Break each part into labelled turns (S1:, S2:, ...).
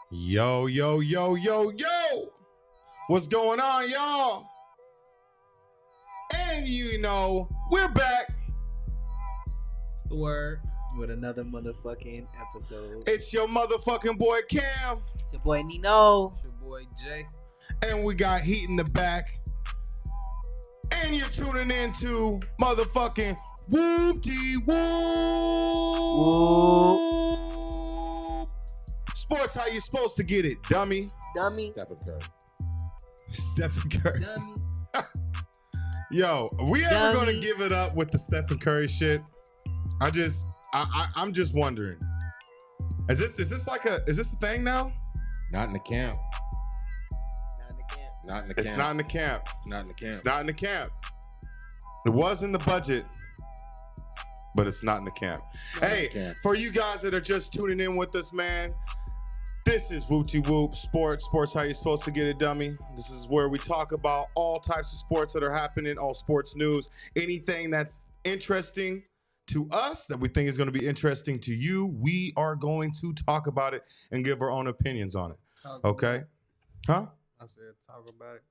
S1: Yo, yo, yo, yo, yo. What's going on, y'all? And we're back.
S2: The word with another motherfucking episode.
S1: It's your motherfucking boy Cam.
S3: It's your boy Nino.
S2: It's your boy Jay.
S1: And we got heat in the back. And you're tuning into motherfucking Whoopty Whoop. Sports how you supposed to get it, dummy.
S3: Dummy.
S1: Stephen Curry.
S3: Dummy.
S1: Yo, are we ever
S3: Dummy.
S1: gonna give it up with the Stephen Curry shit? I'm just wondering. Is this a thing now?
S4: Not in the camp.
S3: Not in the camp.
S4: Not in the camp.
S1: It's not in the camp.
S4: It's not in the camp.
S1: It's not in the camp. It was in the budget, but it's not in the camp.
S4: Not in
S1: Hey,
S4: the camp.
S1: for you guys that are just tuning in with us, man, this is Whoopty Whoop Sports. Sports how you're supposed to get it, dummy. This is where we talk about all types of sports that are happening, all sports news, anything that's interesting to us that we think is going to be interesting to you. We are going to talk about it and give our own opinions on it. Okay? Huh?
S2: I said talk about it.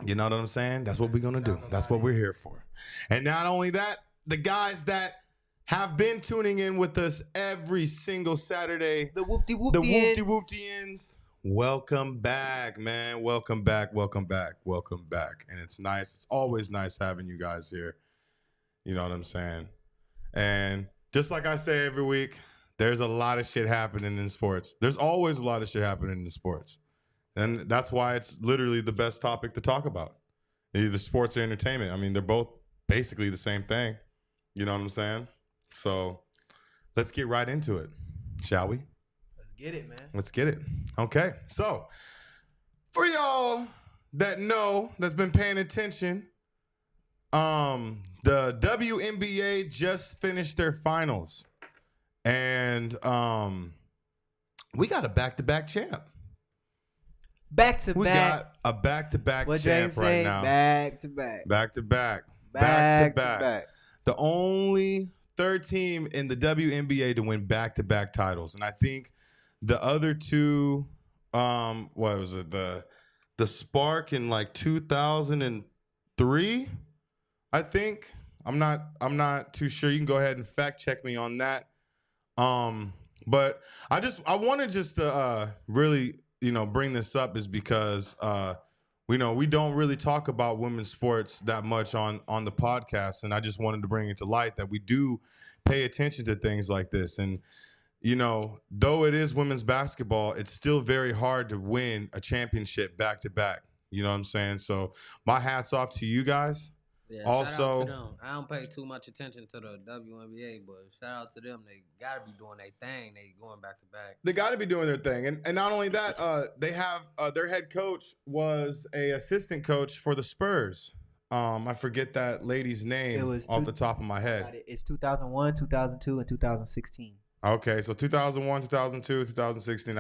S1: You know what I'm saying? That's what we're going to do. That's what we're here for. And not only that, the guys that have been tuning in with us every single Saturday,
S3: The Whoopty
S1: the
S3: Whoopty.
S1: Whoopty Whooptians, welcome back, man. Welcome back, welcome back, welcome back. And it's nice. It's always nice having you guys here. You know what I'm saying? And just like I say every week, there's a lot of shit happening in sports. There's always a lot of shit happening in sports. And that's why it's literally the best topic to talk about. Either sports or entertainment. I mean, they're both basically the same thing. You know what I'm saying? So let's get right into it, shall we?
S2: Let's get it, man.
S1: Let's get it. Okay. So for y'all that know, that's been paying attention, the WNBA just finished their finals. And we got a back-to-back champ.
S3: Back to
S1: We
S3: back.
S1: got a back-to-back
S3: What Jay
S1: champ right
S3: say?
S1: now.
S3: Back to back.
S1: Back-to-back.
S3: Back to
S1: Back-to-back.
S3: back.
S1: The only third team in the WNBA to win back-to-back titles. And I think the other two, what was it? The Spark in like 2003, I think. I'm not too sure. You can go ahead and fact check me on that. But I wanted just to really, bring this up is because we don't really talk about women's sports that much on the podcast, and I just wanted to bring it to light that we do pay attention to things like this. And though it is women's basketball, it's still very hard to win a championship back to back. You know what I'm saying? So my hat's off to you guys.
S2: Yeah,
S1: Also-
S2: shout out to them. I don't pay too much attention to the WNBA, but shout out to them. They gotta be doing their thing. They going back to back.
S1: They got to be doing their thing, and not only that, they have their head coach was a assistant coach for the Spurs. I forget that lady's
S3: It
S1: name
S3: was
S1: off the top of my head.
S3: It's 2001, 2002, and 2016.
S1: Okay, so 2001, 2002, 2016.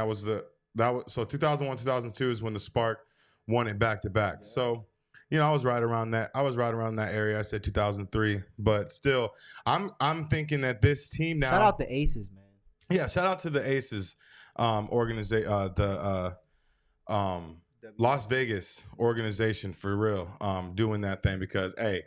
S1: So 2001, 2002 is when the Spark won it back to back.
S3: Yeah.
S1: So, I was right around that. I was right around that area. I said 2003, but still, I'm thinking that this team now.
S3: Shout out the Aces, man.
S1: Yeah, shout out to the Aces, organization, Las Vegas organization for real, doing that thing because hey,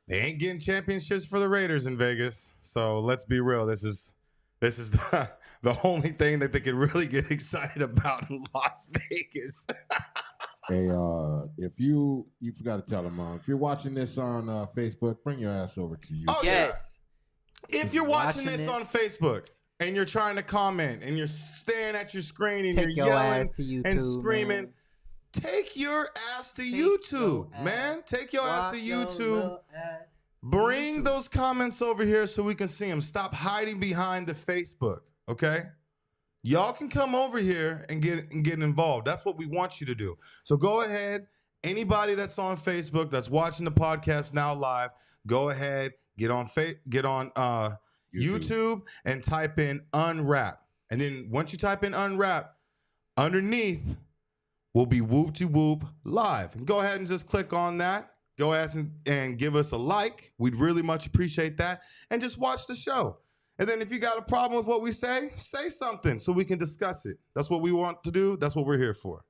S1: they ain't getting championships for the Raiders in Vegas. So let's be real. This is the only thing that they can really get excited about in Las Vegas.
S4: Hey, if you forgot to tell them, if you're watching this on Facebook, bring your ass over to you.
S1: Oh,
S3: Yes.
S1: If you're watching this on Facebook and you're trying to comment and you're staring at your screen and
S3: Take
S1: you're
S3: your
S1: yelling
S3: ass to YouTube,
S1: and screaming,
S3: man.
S1: take your ass to
S3: Take
S1: YouTube,
S3: your
S1: man.
S3: ass.
S1: Take your ass to
S3: Walk your
S1: YouTube.
S3: little ass.
S1: Bring
S3: YouTube.
S1: those comments over here so we can see them. Stop hiding behind the Facebook, okay? Y'all can come over here and get involved. That's what we want you to do. So go ahead. Anybody that's on Facebook that's watching the podcast now live, go ahead, get on YouTube and type in Unwrap. And then once you type in Unwrap, underneath will be Whoopty Whoop Live. And go ahead and just click on that. Go ahead and give us a like. We'd really much appreciate that. And just watch the show. And then if you got a problem with what we say something so we can discuss it. That's what we want to do. That's what we're here for.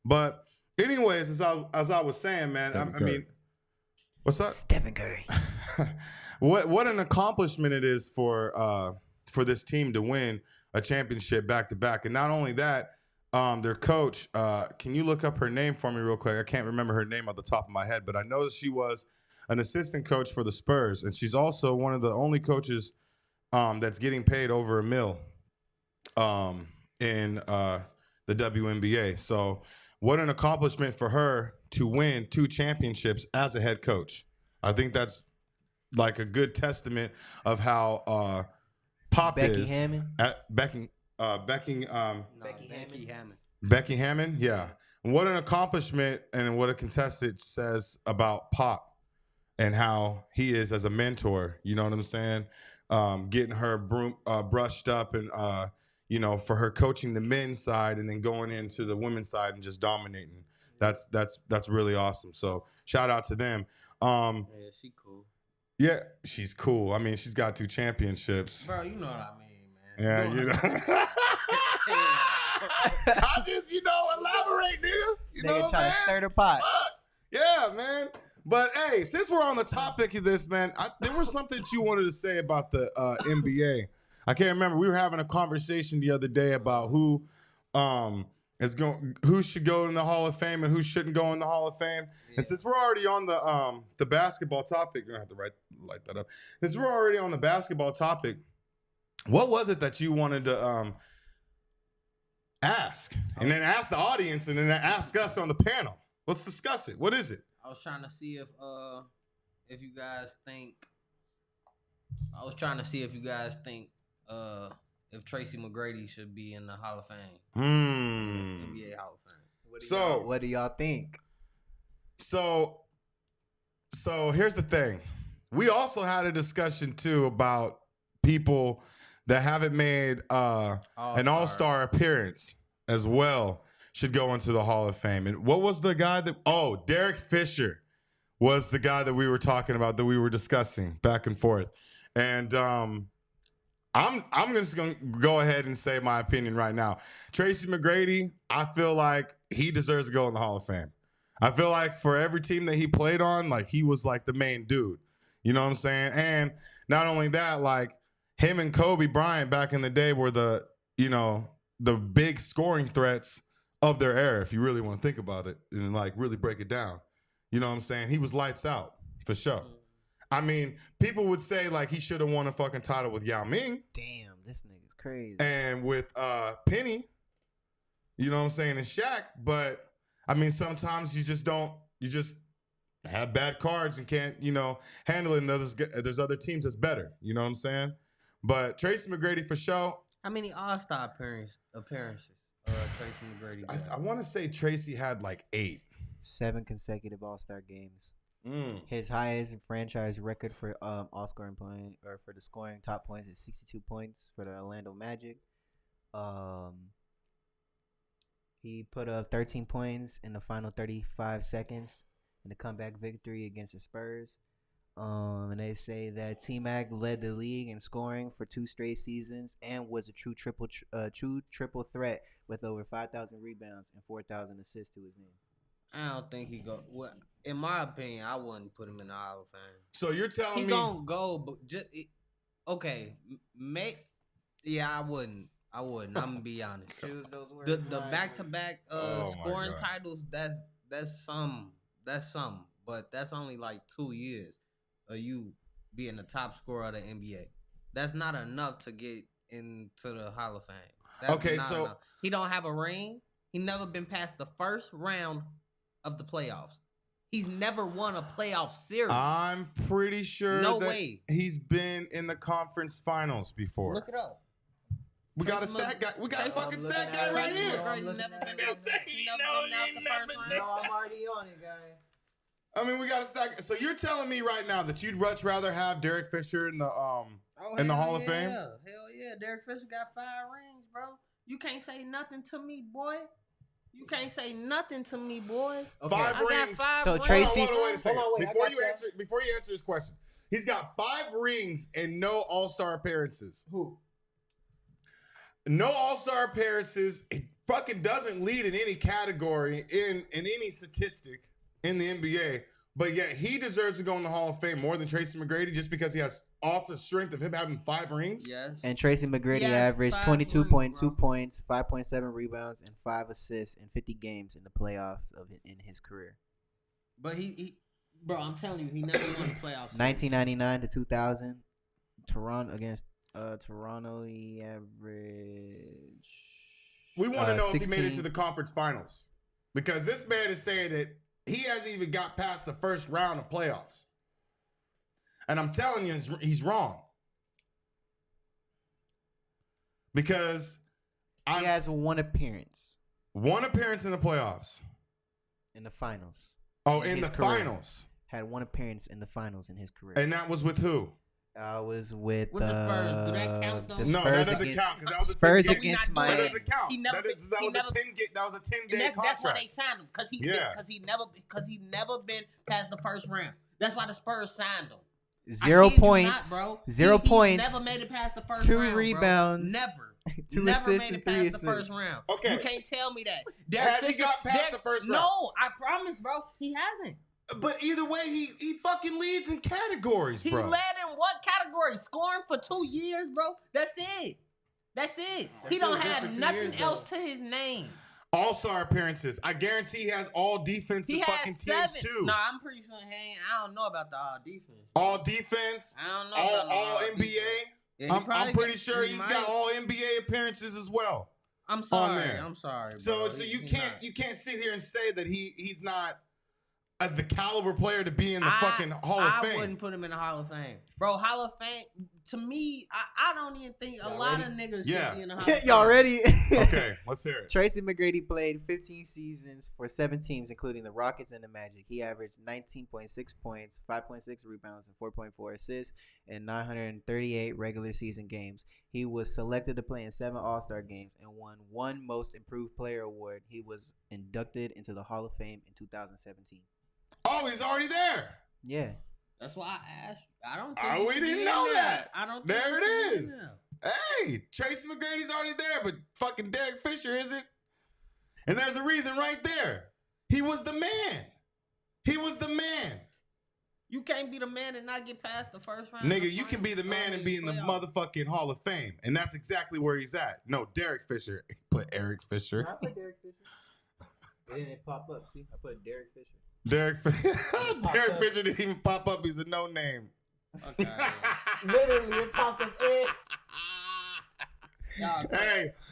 S1: But anyways, as I was saying, man, I mean, what's up?
S3: Stephen Curry.
S1: What an accomplishment it is for this team to win a championship back to back. And not only that, their coach, can you look up her name for me real quick? I can't remember her name off the top of my head, but I know that she was an assistant coach for the Spurs, and she's also one of the only coaches that's getting paid over $1 million in the WNBA. So what an accomplishment for her to win 2 championships as a head coach. I think that's like a good testament of how Pop
S3: Becky
S1: is.
S3: Hammond?
S1: Becky
S2: Becky
S1: Hammond. Becky Hammond, yeah. What an accomplishment and what a contestant says about Pop and how he is as a mentor. You know what I'm saying? Getting her brushed up and, for her coaching the men's side and then going into the women's side and just dominating. That's really awesome. So shout out to them.
S2: Yeah, she cool.
S1: Yeah, she's cool. I mean, she's got 2 championships.
S2: Bro, you know what I mean, man.
S1: Yeah, you know. I just, elaborate, nigga. You know what I'm saying?
S3: Stir the pot.
S1: Yeah, man. But hey, since we're on the topic of this, man, there was something that you wanted to say about the NBA. I can't remember. We were having a conversation the other day about who should go in the Hall of Fame and who shouldn't go in the Hall of Fame. Yeah. And since we're already on the basketball topic, you're gonna have to light that up. Since we're already on the basketball topic, what was it that you wanted to ask? And then ask the audience and then ask us on the panel. Let's discuss it. What is it?
S2: I was trying to see if you guys think. I was trying to see if you guys think if Tracy McGrady should be in the Hall of Fame. NBA Hall of Fame.
S3: What do y'all think?
S1: So here's the thing. We also had a discussion too about people that haven't made an all-star appearance as well should go into the Hall of Fame. And what was the guy Derek Fisher was the guy that we were talking about, that we were discussing back and forth. And I'm just going to go ahead and say my opinion right now. Tracy McGrady, I feel like he deserves to go in the Hall of Fame. I feel like for every team that he played on, like he was like the main dude. You know what I'm saying? And not only that, like him and Kobe Bryant back in the day were the big scoring threats of their era, if you really want to think about it and like really break it down. You know what I'm saying? He was lights out for sure. I mean, people would say like he should have won a fucking title with Yao Ming.
S3: Damn, this nigga's crazy.
S1: And with Penny, you know what I'm saying, and Shaq. But I mean, sometimes you just have bad cards and can't, handle it. And there's other teams that's better. You know what I'm saying? But Tracy McGrady for sure.
S2: How many All-Star appearances Tracy McGrady got?
S1: I want to say Tracy had like 8.
S3: 7 consecutive All-Star games. His highest franchise record for all-scoring point or for the scoring top points is 62 points for the Orlando Magic. He put up 13 points in the final 35 seconds in the comeback victory against the Spurs. And they say that T-Mac led the league in scoring for 2 straight seasons and was a true triple threat with over 5,000 rebounds and 4,000 assists to his name.
S2: I don't think he go. Well, in my opinion, I wouldn't put him in the Hall of Fame.
S1: So you're telling me
S2: he gonna go, but just okay. I wouldn't. I'm gonna be honest.
S3: Choose those words.
S2: The back-to-back scoring titles. That's some. But that's only like 2 years of you being the top scorer of the NBA. That's not enough to get into the Hall of Fame. That's not enough. He don't have a ring. He never been past the first round of the playoffs. He's never won a playoff series.
S1: I'm pretty sure
S2: way.
S1: He's been in the conference finals before.
S2: Look it up.
S1: We got a stat guy. We got a fucking stat guy right here.
S3: No, I'm already on it, guys.
S1: I mean, we got a stat. So you're telling me right now that you'd much rather have Derek Fisher in the Hall of Fame?
S2: Hell yeah, Derek Fisher got 5 rings, bro. You can't say nothing to me, boy. You can't say nothing to me, boy.
S1: Okay. 5 rings.
S3: So
S2: rings.
S3: Tracy,
S1: hold on, wait a second.
S3: wait,
S1: Before you answer this question, he's got 5 rings and no All-Star appearances.
S3: Who?
S1: No All-Star appearances. He fucking doesn't lead in any category in any statistic in the NBA. But yet he deserves to go in the Hall of Fame more than Tracy McGrady just because he has off the strength of him having 5 rings.
S2: Yes.
S3: And Tracy McGrady averaged 22.2 points, 5.7 rebounds, and 5 assists in 50 games in the playoffs in his career.
S2: But bro, I'm telling you, he never won the playoffs.
S3: 1999 to 2000, Toronto, he averaged.
S1: We want to know
S3: 16.
S1: if he made it to the conference finals because this man is saying that he hasn't even got past the first round of playoffs. And I'm telling you, he's wrong. Because
S3: he has 1 appearance.
S1: 1 appearance in the playoffs.
S3: In the finals.
S1: Oh, in the finals.
S3: Had 1 appearance in the finals in his career.
S1: And that was with who?
S3: Was with
S2: the Spurs. Do that count though?
S1: No, that doesn't count because that was a
S3: Spurs
S1: 10
S3: against Miami.
S1: That doesn't count. That was a 10-day contract.
S2: That's why they signed him because he never been past the first round. That's why the Spurs signed him.
S3: 0 points,
S2: not,
S3: 0 points.
S2: Never made it past the first
S3: 2
S2: round.
S3: rebounds.
S2: Bro. Never.
S3: 2
S2: never
S3: assists
S2: made it
S3: and 3
S2: past the first
S3: assists.
S2: round.
S1: Okay.
S2: You can't tell me that.
S1: Has he got past the first round?
S2: No, I promise, bro. He hasn't.
S1: But either way, he fucking leads in categories, bro.
S2: He led in what category? Scoring for 2 years, bro. That's it. He don't have nothing else to his name.
S1: All-star appearances. I guarantee he has all defensive fucking teams too.
S2: No, I'm pretty sure I don't know about the all defense.
S1: All defense.
S2: I don't know about
S1: all NBA.
S2: Yeah,
S1: I'm pretty sure he's got all NBA appearances as well.
S2: I'm sorry.
S1: On there.
S2: I'm sorry. Bro.
S1: So you can't sit here and say that he's not the caliber player to be in the fucking Hall of Fame.
S2: I wouldn't put him in the Hall of Fame, bro. Hall of Fame to me, I don't even think a lot of niggas should be in the Hall of Fame.
S3: Y'all ready?
S1: Okay, let's hear it.
S3: Tracy McGrady played 15 seasons for 7 teams, including the Rockets and the Magic. He averaged 19.6 points, 5.6 rebounds, and 4.4 assists in 938 regular season games. He was selected to play in 7 All-Star games and won 1 Most Improved Player award. He was inducted into the Hall of Fame in 2017.
S1: Oh, he's already there.
S3: Yeah.
S2: That's why I asked. I don't think
S1: we didn't know that.
S2: I don't think
S1: there it is. Hey, Tracy McGrady's already there, but fucking Derek Fisher isn't. And there's a reason right there. He was the man. He was the man.
S2: You can't be the man and not get past the first round.
S1: Nigga, you can be the man and be in the motherfucking Hall of Fame. And that's exactly where he's at. No, Derek Fisher. Put Eric Fisher.
S3: I put Derek Fisher. It didn't pop up. See, I put Derek Fisher.
S1: Derek Fisher didn't even pop up. He's a no name.
S2: Okay.
S3: Literally, it popped up.
S1: Hey,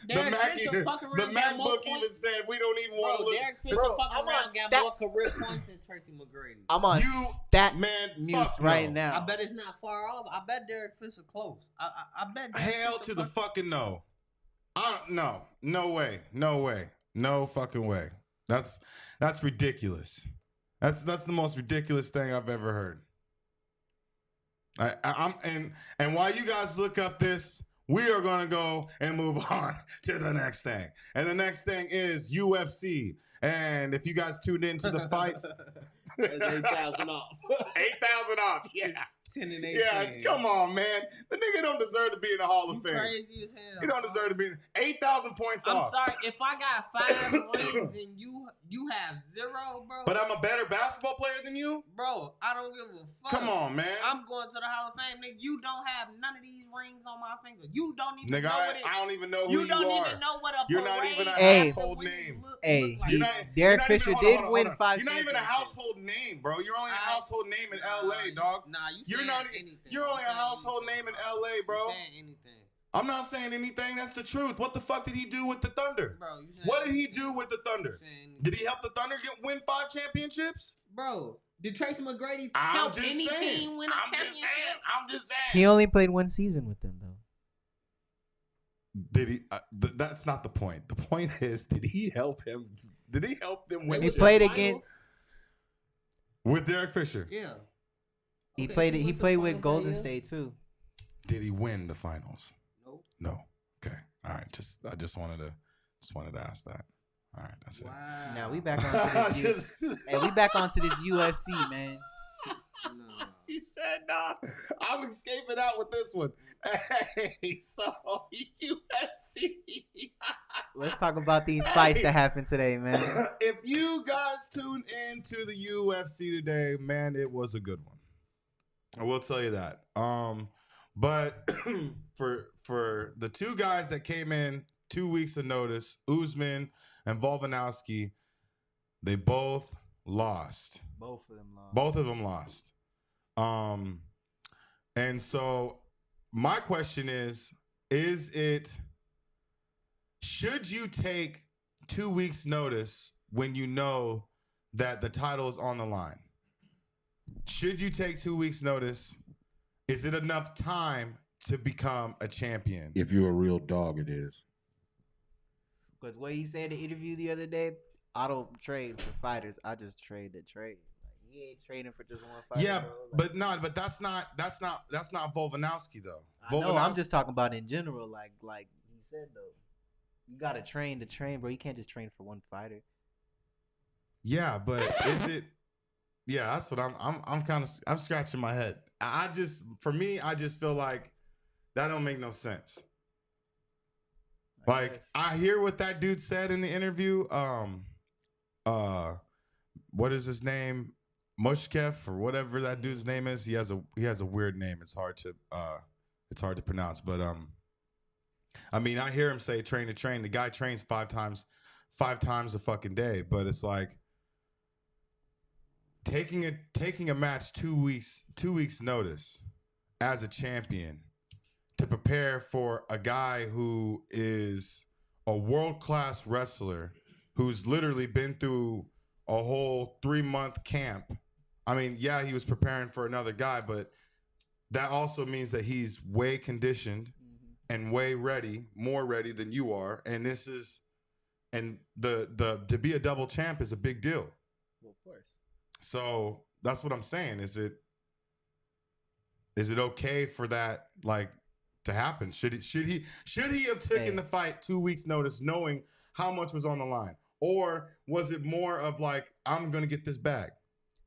S1: the MacBook even said we don't even want to look.
S2: Derek Fisher fucking around got more career points than Tracy McGrady.
S3: I'm on stat news right now.
S2: I bet it's not far off. I bet Derek Fisher close. I bet.
S1: Hell to the fucking no. No way. No fucking way. That's ridiculous. That's the most ridiculous thing I've ever heard. And while you guys look up this, we are going to go and move on to the next thing. And the next thing is UFC. And if you guys tuned into the fights,
S2: 8,000 off.
S1: 8,000 off. Yeah.
S2: 10 and 8.
S1: Yeah, come on, man. The nigga don't deserve to be in the Hall of Fame.
S2: Crazy as hell.
S1: He don't deserve to be 8,000 points off.
S2: I'm sorry if I got 5 rings and you have 0, bro.
S1: But I'm a better basketball player than you?
S2: Bro, I don't give a fuck.
S1: Come on, man.
S2: I'm going to the Hall of Fame, nigga. You don't have none of these rings on my finger. You don't even
S1: nigga,
S2: know what it is.
S1: I don't even know who you are.
S2: You don't even know what a
S1: You're not even a household name.
S3: Hey, Derek Fisher did win 5
S1: You're not even a household name, bro. You're only a household name in L.A., dog.
S2: Nah,
S1: you're not.
S2: Anything.
S1: You're only a household name in L.A., bro.
S2: Saying anything.
S1: I'm not saying anything. That's the truth. What the fuck did he do with the Thunder?
S2: Bro,
S1: what did he do with the Thunder? Did he help the Thunder win 5 championships?
S2: Bro, did Tracy McGrady help any team win a championship?
S1: I'm just saying.
S3: He only played 1 season with them, though.
S1: Did he? That's not the point. The point is, did he help him? Did he help them win?
S3: He played again
S1: with Derek Fisher.
S2: Yeah.
S3: He played. He played with Golden State too.
S1: Did he win the finals?
S2: Nope.
S1: No. Okay. All right. I just wanted to ask that. All right, that's it.
S3: Now we back onto this. Hey, we back onto this UFC, man.
S2: No.
S1: He said, "Nah, I'm escaping out with this one." Hey, so UFC.
S3: Let's talk about these fights that happened today, man.
S1: If you guys tuned in to the UFC today, man, it was a good one. I will tell you that. But for the two guys that came in 2 weeks of notice, Usman and Volkanovski, they both lost.
S3: Both of them lost.
S1: Both of them lost. And so my question is should you take 2 weeks notice when you know that the title is on the line? Should you take 2 weeks notice? Is it enough time to become a champion?
S4: If you're a real dog, it is.
S3: Because what he said in the interview the other day, I don't trade for fighters. I just trade to trade. Like, he ain't trading for just one fighter.
S1: Yeah,
S3: bro. Like,
S1: but that's not Volkanovski though.
S3: I know. I'm just talking about in general. Like he said though, you gotta train to train, bro. You can't just train for one fighter.
S1: Yeah, but is it? Yeah, that's what I'm scratching my head. I just feel like that don't make no sense. Like, I hear what that dude said in the interview. What is his name? Mushkef or whatever that dude's name is. He has a weird name. It's hard to pronounce. But I mean, I hear him say train to train. The guy trains five times a fucking day. But it's like taking a match 2 weeks notice as a champion to prepare for a guy who is a world-class wrestler who's literally been through a whole 3-month camp. I mean, yeah, he was preparing for another guy, but that also means that he's way conditioned and way ready, more ready than you are. And to be a double champ is a big deal.
S3: Well, of course.
S1: So that's what I'm saying. Is it okay for that, like, to happen? Should he have taken the fight 2 weeks notice, knowing how much was on the line, or was it more of like, I'm gonna get this bag?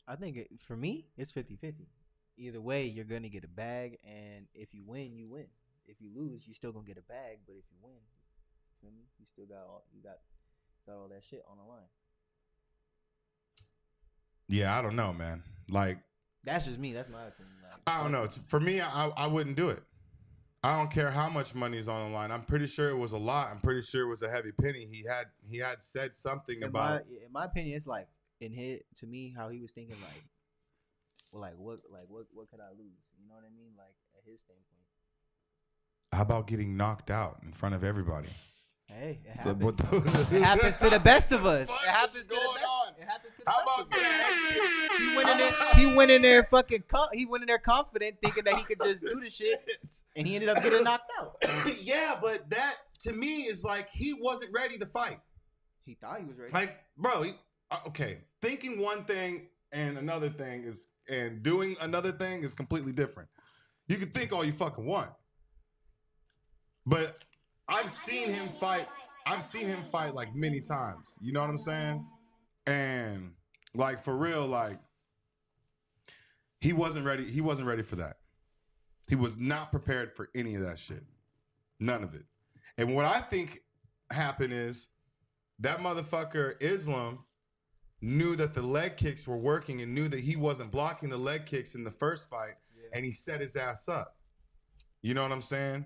S3: I think for me, it's 50-50. Either way, you're gonna get a bag, and if you win, you win. If you lose, you still gonna get a bag. But if you win, feel me? You still got all that shit on the line.
S1: Yeah, I don't know, man. Like,
S3: that's just me. That's my opinion. Like,
S1: I don't know. For me, I wouldn't do it. I don't care how much money is on the line. I'm pretty sure it was a lot. I'm pretty sure it was a heavy penny. He had said something about.
S3: In my opinion, it's like to me how he was thinking what could I lose? You know what I mean? Like at his standpoint.
S1: How about getting knocked out in front of everybody?
S3: Hey, it happens. It happens to the best of us. It happens to the best. It happens to the
S1: How
S3: best
S1: about
S3: of us.
S1: that?
S3: He went in there confident, thinking that he could just do the shit, and he ended up getting knocked out.
S1: Yeah, but that to me is like he wasn't ready to fight.
S3: He thought he was ready.
S1: Like, bro, okay, thinking one thing and another thing and doing another thing is completely different. You can think all you fucking want, but I've seen him fight like many times. You know what I'm saying? And like for real, like he wasn't ready. He wasn't ready for that. He was not prepared for any of that shit. None of it. And what I think happened is that motherfucker Islam knew that the leg kicks were working and knew that he wasn't blocking the leg kicks in the first fight, and he set his ass up. You know what I'm saying?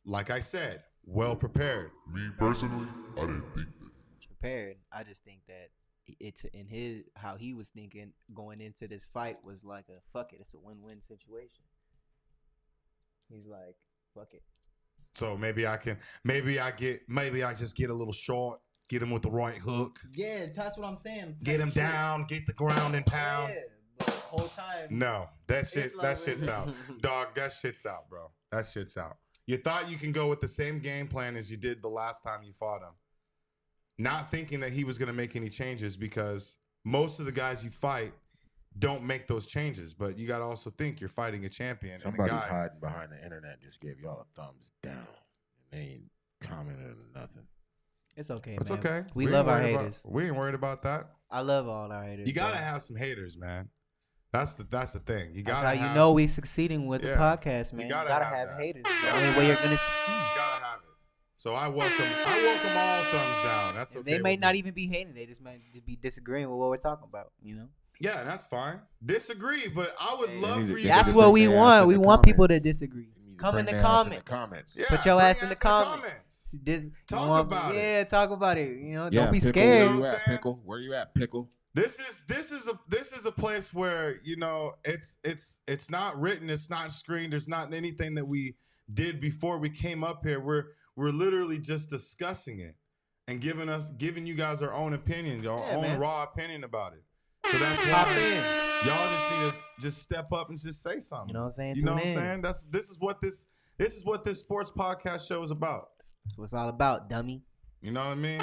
S1: Like I said, well prepared.
S5: Me personally, I didn't think that.
S3: Prepared. I just think that how he was thinking going into this fight was like a fuck it, it's a win-win situation. He's like, fuck it.
S1: So maybe I just get a little short, get him with the right hook.
S3: Yeah, that's what I'm saying.
S1: Get him down, get the ground and pound.
S3: Yeah, but the whole time.
S1: No, that shit's out. Dog, that shit's out, bro. That shit's out. You thought you can go with the same game plan as you did the last time you fought him. Not thinking that he was going to make any changes, because most of the guys you fight don't make those changes. But you got to also think you're fighting a champion.
S4: Somebody's
S1: and a guy.
S4: hiding behind the internet just gave y'all a thumbs down. They ain't commented or nothing.
S3: It's okay,
S1: It's
S3: man.
S1: okay.
S3: We
S1: ain't
S3: love our
S1: worried
S3: haters.
S1: we ain't worried about that.
S3: I love all our haters.
S1: You gotta
S3: bro.
S1: have some haters, man. That's the thing. You
S3: That's
S1: gotta
S3: how you know we succeeding with the podcast, man. You gotta have
S1: that.
S3: haters. The only way you're gonna succeed.
S1: You gotta have it. So I welcome all thumbs down. That's
S3: And
S1: okay.
S3: they may
S1: with
S3: not
S1: me.
S3: even be hating. They just might just be disagreeing with what we're talking about. You know.
S1: Yeah, that's fine. Disagree, but I would
S3: Hey,
S1: love for you.
S3: That's
S1: to
S3: what we
S4: their ass
S3: want.
S4: in
S3: We
S4: the
S3: want people to
S4: comments.
S3: disagree.
S4: You need to
S3: Come in
S4: bring
S3: the
S4: their ass
S3: comment.
S4: comments.
S1: Yeah,
S3: Put your
S1: bring
S3: ass in the comments.
S1: Talk about it.
S3: Yeah, talk about it. You know,
S4: Yeah,
S3: don't be
S4: Pickle,
S3: scared.
S4: Where you
S1: You know what
S4: at,
S1: I'm saying?
S4: Pickle? Where you at, Pickle?
S1: This is a place where, you know, it's not written, it's not screened, there's not anything that we did before we came up here. We're literally just discussing it and giving you guys our own opinion, our own
S3: man.
S1: raw opinion about it. So that's
S3: Pop
S1: why
S3: in.
S1: y'all just need to just step up and just say something.
S3: You know what I'm saying?
S1: You know
S3: Tune
S1: what I'm
S3: in.
S1: saying? This is what this sports podcast show is about.
S3: That's what it's all about, dummy.
S1: You know what I mean?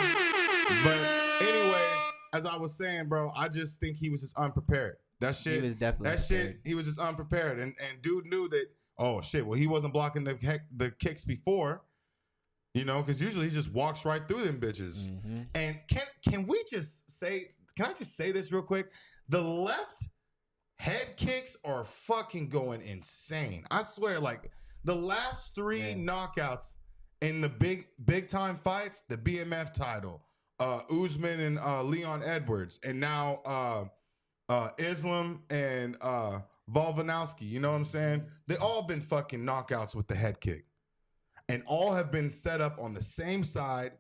S1: But anyways, as I was saying, bro, I just think he was just unprepared. That shit.
S3: He was definitely
S1: that shit.
S3: unprepared.
S1: He was just unprepared, and dude knew that. Oh shit! Well, he wasn't blocking the kicks before, you know, because usually he just walks right through them bitches.
S3: Mm-hmm.
S1: And can we just say? Can I just say this real quick? The left head kicks are fucking going insane. I swear, like the last three knockouts in the big time fights, the BMF title, Usman and Leon Edwards, and now Islam and Volkanovski. You know what I'm saying? They all been fucking knockouts with the head kick, and all have been set up on the same side,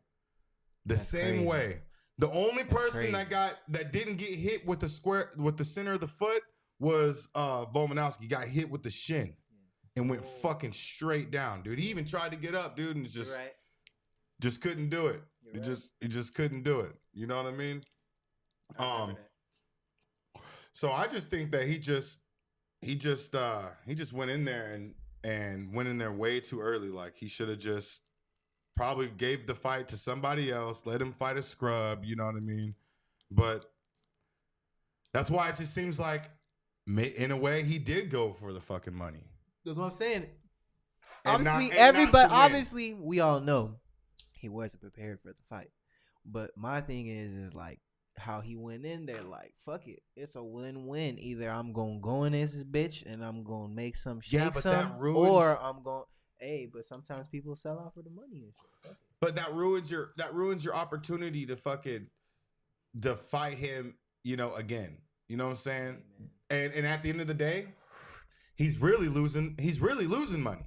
S3: That's
S1: same
S3: crazy.
S1: way. The only person
S3: crazy.
S1: that didn't get hit with the center of the foot was Volkanovski. Got hit with the shin and went fucking straight down, dude. He even tried to get up, dude, and just couldn't do it. He just couldn't do it. You know what I mean? So I just think that he just went in there and went in there way too early. Like he should have just probably gave the fight to somebody else, let him fight a scrub, you know what I mean? But that's why it just seems like in a way he did go for the fucking money.
S3: That's what I'm saying.
S1: And
S3: Obviously,
S1: not to
S3: everybody.
S1: win.
S3: Obviously, we all know he wasn't prepared for the fight. But my thing is like how he went in there. Like, fuck it, it's a win-win. Either I'm gonna go in this bitch and I'm gonna make some shake
S1: but
S3: some,
S1: that ruins-
S3: or I'm going. Hey, but sometimes people sell out for the money and shit.
S1: But that ruins your opportunity to fight him, you know, again. You know what I'm saying? And at the end of the day, he's really losing money.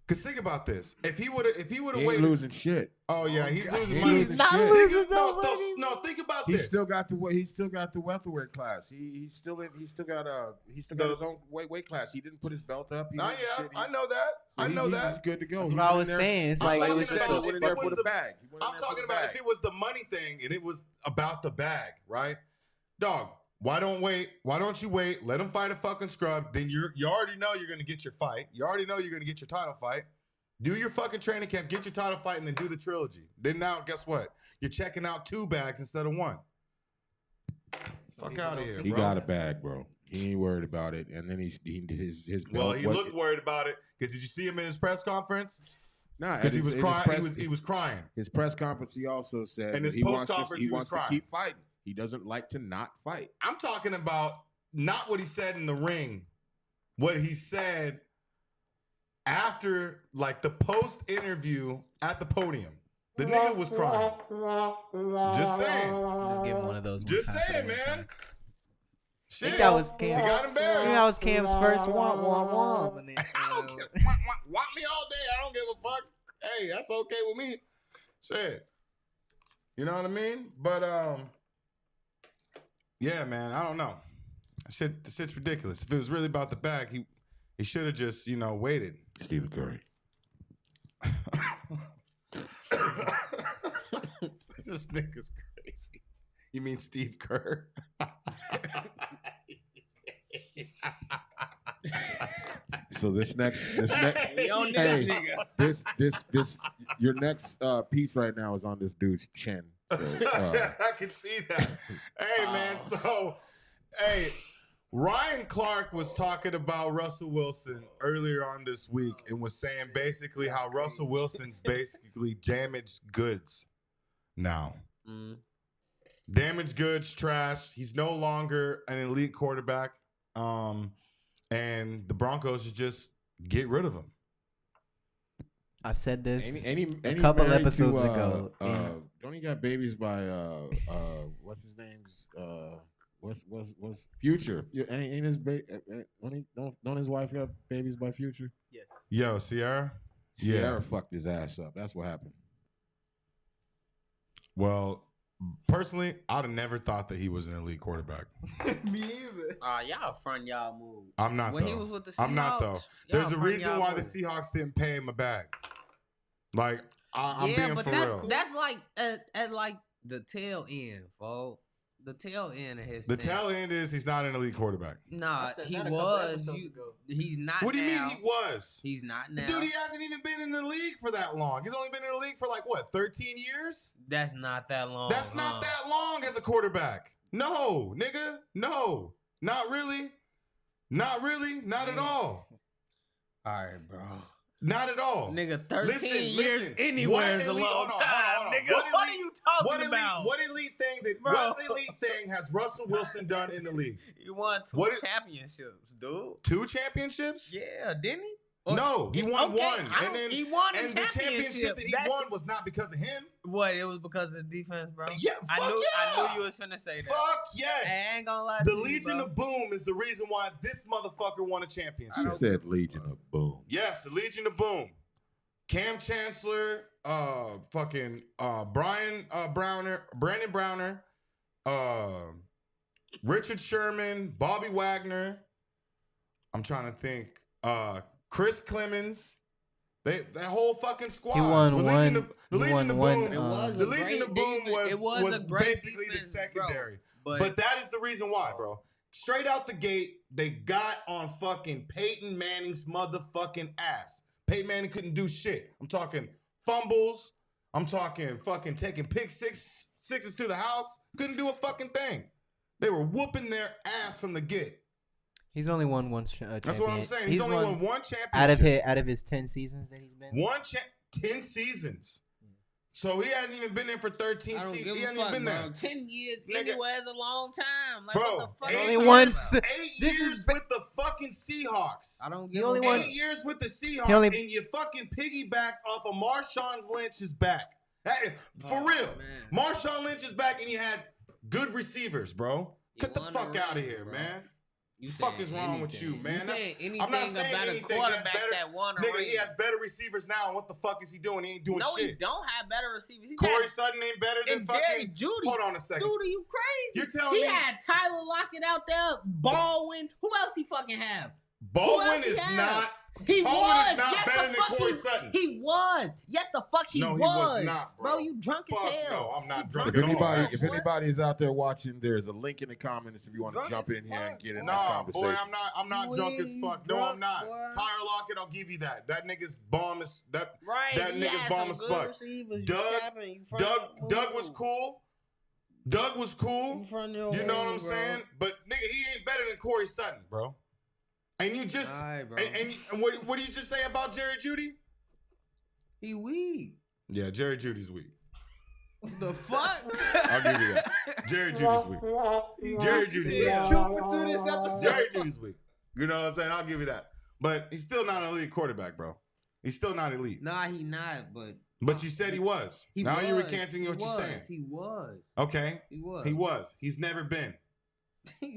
S1: Cause think about this. If he would have
S4: He ain't
S1: waited,
S4: losing shit.
S1: oh yeah, he's losing
S4: He's
S1: money.
S4: losing shit.
S3: losing
S1: no, think about
S4: He
S1: this.
S4: still got the welterweight class. He's still got his own weight class. He didn't put his belt up. He
S1: Oh
S4: didn't
S1: yeah,
S4: shit.
S1: I know that.
S4: So
S1: I know
S4: he's
S1: that.
S4: good to go.
S3: That's
S4: He
S3: what I
S4: went
S3: was
S4: in there-
S3: saying. It's
S1: I'm
S3: like
S1: talking
S3: it was just
S1: about
S3: a,
S1: if
S4: went in
S1: it
S4: there
S1: was
S4: for the bag. He went in
S1: I'm
S4: there for
S1: talking
S4: the
S1: about
S4: bag.
S1: if it was the money thing and it was about the bag, right? Dog, why don't you wait? Let him fight a fucking scrub. Then you already know you're gonna get your fight. You already know you're gonna get your title fight. Do your fucking training camp, get your title fight, and then do the trilogy. Then now, guess what? You're checking out 2 bags instead of 1. Fuck out of here,
S4: He
S1: bro.
S4: got a bag, bro. He ain't worried about it. And then he did his
S1: Well,
S4: belt.
S1: he looked worried about it because did you see him in his press conference?
S4: Nah,
S1: Because he was
S4: at his
S1: crying.
S4: press-
S1: he was crying.
S4: His press conference, he also said
S1: And
S4: that
S1: his
S4: he wants
S1: post conference,
S4: he
S1: he was
S4: wants to
S1: crying.
S4: keep fighting. He doesn't like to not fight.
S1: I'm talking about not what he said in the ring, what he said after, like the post interview at the podium. The nigga was crying. Just saying.
S3: just give him one of those.
S1: Just
S3: one time
S1: saying,
S3: for the
S1: man.
S3: time.
S1: Shit.
S3: think that was
S1: He
S3: Cam.
S1: got
S3: I
S1: embarrassed.
S3: think that was Cam's first one. And then,
S1: I don't care. Want me all day. I don't give a fuck. Hey, that's okay with me. Shit. You know what I mean? But yeah, man, I don't know. The shit's ridiculous. If it was really about the bag, he should have just, you know, waited.
S4: Stephen Curry.
S1: This nigga's crazy. You mean Steve Kerr?
S4: So this next
S2: We on this
S4: hey,
S2: nigga.
S4: this your next piece right now is on this dude's chin. So,
S1: I can see that. Hey, man. So, hey, Ryan Clark was talking about Russell Wilson earlier on this week and was saying basically how Russell Wilson's basically damaged goods. now.
S2: Mm.
S1: Damaged goods, trash. He's no longer an elite quarterback. And the Broncos should just get rid of him.
S3: I said this
S4: Any
S3: a couple
S4: married
S3: episodes
S4: to,
S3: ago.
S4: don't he got babies by what's his name's what's Future? Ain't his don't his wife got babies by Future?
S3: Yes.
S1: Yo, Sierra?
S4: Sierra fucked his ass up. That's what happened.
S1: Well, personally, I'd have never thought that he was an elite quarterback.
S2: Me either. Y'all front y'all move.
S1: I'm not
S2: When
S1: though.
S2: he was with the Seahawks,
S1: I'm not though. There's a
S2: front
S1: reason
S2: y'all
S1: why
S2: move.
S1: the Seahawks didn't pay him a bag. Like, I'm being
S2: but
S1: for
S2: that's
S1: real.
S2: that's like at like the tail end, folks. The tail end of his.
S1: The
S2: thing.
S1: tail end is he's not an elite quarterback.
S2: Nah,
S3: I said
S2: he
S3: that a couple
S2: was.
S3: episodes ago.
S2: He's not.
S1: What do you
S2: now.
S1: mean he was?
S2: He's not now.
S1: Dude, he hasn't even been in the league for that long. He's only been in the league for like what, 13 years?
S2: That's not that long.
S1: That's not that long as a quarterback. No, nigga. No. Not really. Not really. Not at all.
S2: All right, bro.
S1: Not at all.
S2: Nigga, 13
S1: Listen,
S2: years
S1: listen.
S2: anywhere is a
S1: What elite-
S2: long
S1: hold on,
S2: time,
S1: hold on.
S2: nigga.
S1: What
S2: What are
S1: elite-
S2: you talking about?
S1: What elite thing
S2: Bro.
S1: what elite thing has Russell Wilson done in the league?
S2: He won two
S1: What-
S2: championships, dude.
S1: 2 championships?
S2: Yeah, didn't he?
S1: No, he won
S2: Okay,
S1: one. And then
S2: he won a
S1: and the championship that he
S2: That's-
S1: won was not because of him.
S2: What? It was because of the defense, bro.
S1: Yeah,
S2: I
S1: fuck
S2: knew.
S1: yeah.
S2: I knew you was finna say that.
S1: Fuck yes.
S2: I ain't gonna lie
S1: The
S2: to you,
S1: Legion
S2: bro.
S1: of Boom is the reason why this motherfucker won a championship.
S4: She said Legion of Boom.
S1: Yes, the Legion of Boom. Cam Chancellor, Brandon Browner, Richard Sherman, Bobby Wagner. I'm trying to think. Chris Clemens. That whole fucking squad.
S3: He won
S1: the
S3: one.
S1: Legion of
S3: one.
S1: Boom.
S2: It was
S1: The
S2: a
S1: Legion
S2: great
S1: of Boom
S2: defense. It
S1: was
S2: a great
S1: basically
S2: defense,
S1: the secondary.
S2: bro.
S1: But that is the reason why, bro. Straight out the gate, they got on fucking Peyton Manning's motherfucking ass. Peyton Manning couldn't do shit. I'm talking fumbles. I'm talking fucking taking sixes to the house. Couldn't do a fucking thing. They were whooping their ass from the get.
S3: He's only won one championship.
S1: That's what I'm saying. He's only won one championship.
S3: out of his 10 seasons that he's been.
S1: 10 seasons. So he hasn't even been there for 13
S2: I don't
S1: seasons.
S2: give
S1: He
S2: a
S1: hasn't
S2: fuck,
S1: even been
S2: bro.
S1: there.
S2: 10 years
S1: Nigga.
S2: anywhere is a long time. Like,
S1: Bro,
S2: what the fuck?
S1: eight
S3: Only
S1: years-
S3: one.
S1: 8
S3: This
S1: years
S3: is
S1: with the fucking Seahawks.
S2: I don't
S3: He
S2: give
S3: only
S2: a
S3: won-
S2: fuck.
S1: 8 years with the Seahawks,
S3: He only-
S1: and you fucking piggyback off of Marshawn Lynch's back. For real.
S2: Man.
S1: Marshawn Lynch is back, and you had good receivers, bro.
S2: You
S1: Get the
S2: won
S1: fuck
S2: a
S1: out of
S2: ring,
S1: here,
S2: bro.
S1: man.
S2: You
S1: Fuck
S2: saying
S1: is wrong with you,
S2: anything.
S1: man?
S2: You
S1: That's-
S2: saying anything
S1: I'm not saying
S2: about
S1: anything.
S2: a
S1: He has
S2: quarterback
S1: better-
S2: that won a
S1: Nigga,
S2: ring.
S1: he has better receivers now, and what the fuck is he doing? He ain't doing
S2: No,
S1: shit.
S2: he don't have better receivers. He
S1: Corey
S2: had,
S1: Sutton ain't better than
S2: and Jerry
S1: fucking.
S2: Jeudy.
S1: Hold on a second.
S2: Dude, are you crazy?
S1: You're telling
S2: he
S1: me
S2: had Tyler Lockett out there, Baldwin. Who else he fucking have?
S1: Baldwin
S2: else he
S1: is
S2: have?
S1: not.
S2: He
S1: Baldwin
S2: was.
S1: is not
S2: Yes,
S1: better
S2: the
S1: than
S2: fuck
S1: Corey
S2: he,
S1: Sutton.
S2: He was. Yes, the fuck he
S1: No,
S2: was.
S1: he was not, bro.
S2: You drunk
S1: Fuck
S2: as hell.
S1: no, I'm not
S2: You
S1: drunk
S4: If
S1: at all.
S4: if anybody is out there watching, there's a link in the comments if you want to
S2: Drunk
S4: jump
S2: as
S4: in here and
S2: fuck,
S4: get in this
S1: Nah,
S4: conversation.
S1: boy, I'm not
S2: You
S1: drunk as
S2: ain't
S1: fuck. No,
S2: drunk,
S1: I'm not.
S2: boy.
S1: Tyler Lockett, I'll give you that. That nigga's bomb is that.
S2: Right.
S1: That
S2: he
S1: nigga's
S2: had
S1: bomb
S2: some
S1: as
S2: good
S1: fuck.
S2: receivers. You
S1: Doug-
S2: capping, you front-
S1: Doug was cool. Doug was cool.
S2: You front your
S1: You know what
S2: way,
S1: I'm
S2: bro.
S1: saying? But nigga, he ain't better than Corey Sutton, bro. And you just
S2: Alright, bro.
S1: and what do you just say about Jerry Jeudy?
S2: He weak.
S1: Yeah, Jerry Judy's weak.
S2: The fuck?
S1: I'll give you that. Jerry Judy's weak. Jerry Judy's weak.
S2: Yeah.
S3: 2 for 2 this episode.
S1: Jerry Judy's weak. You know what I'm saying? I'll give you that. But he's still not an elite quarterback, bro. He's still not elite.
S2: Nah, he not. But
S1: you said he was.
S2: he
S1: Now
S2: was.
S1: you're recanting
S2: He
S1: what you're
S2: was.
S1: saying.
S2: He was.
S1: Okay.
S2: He was.
S1: He was. He's never been.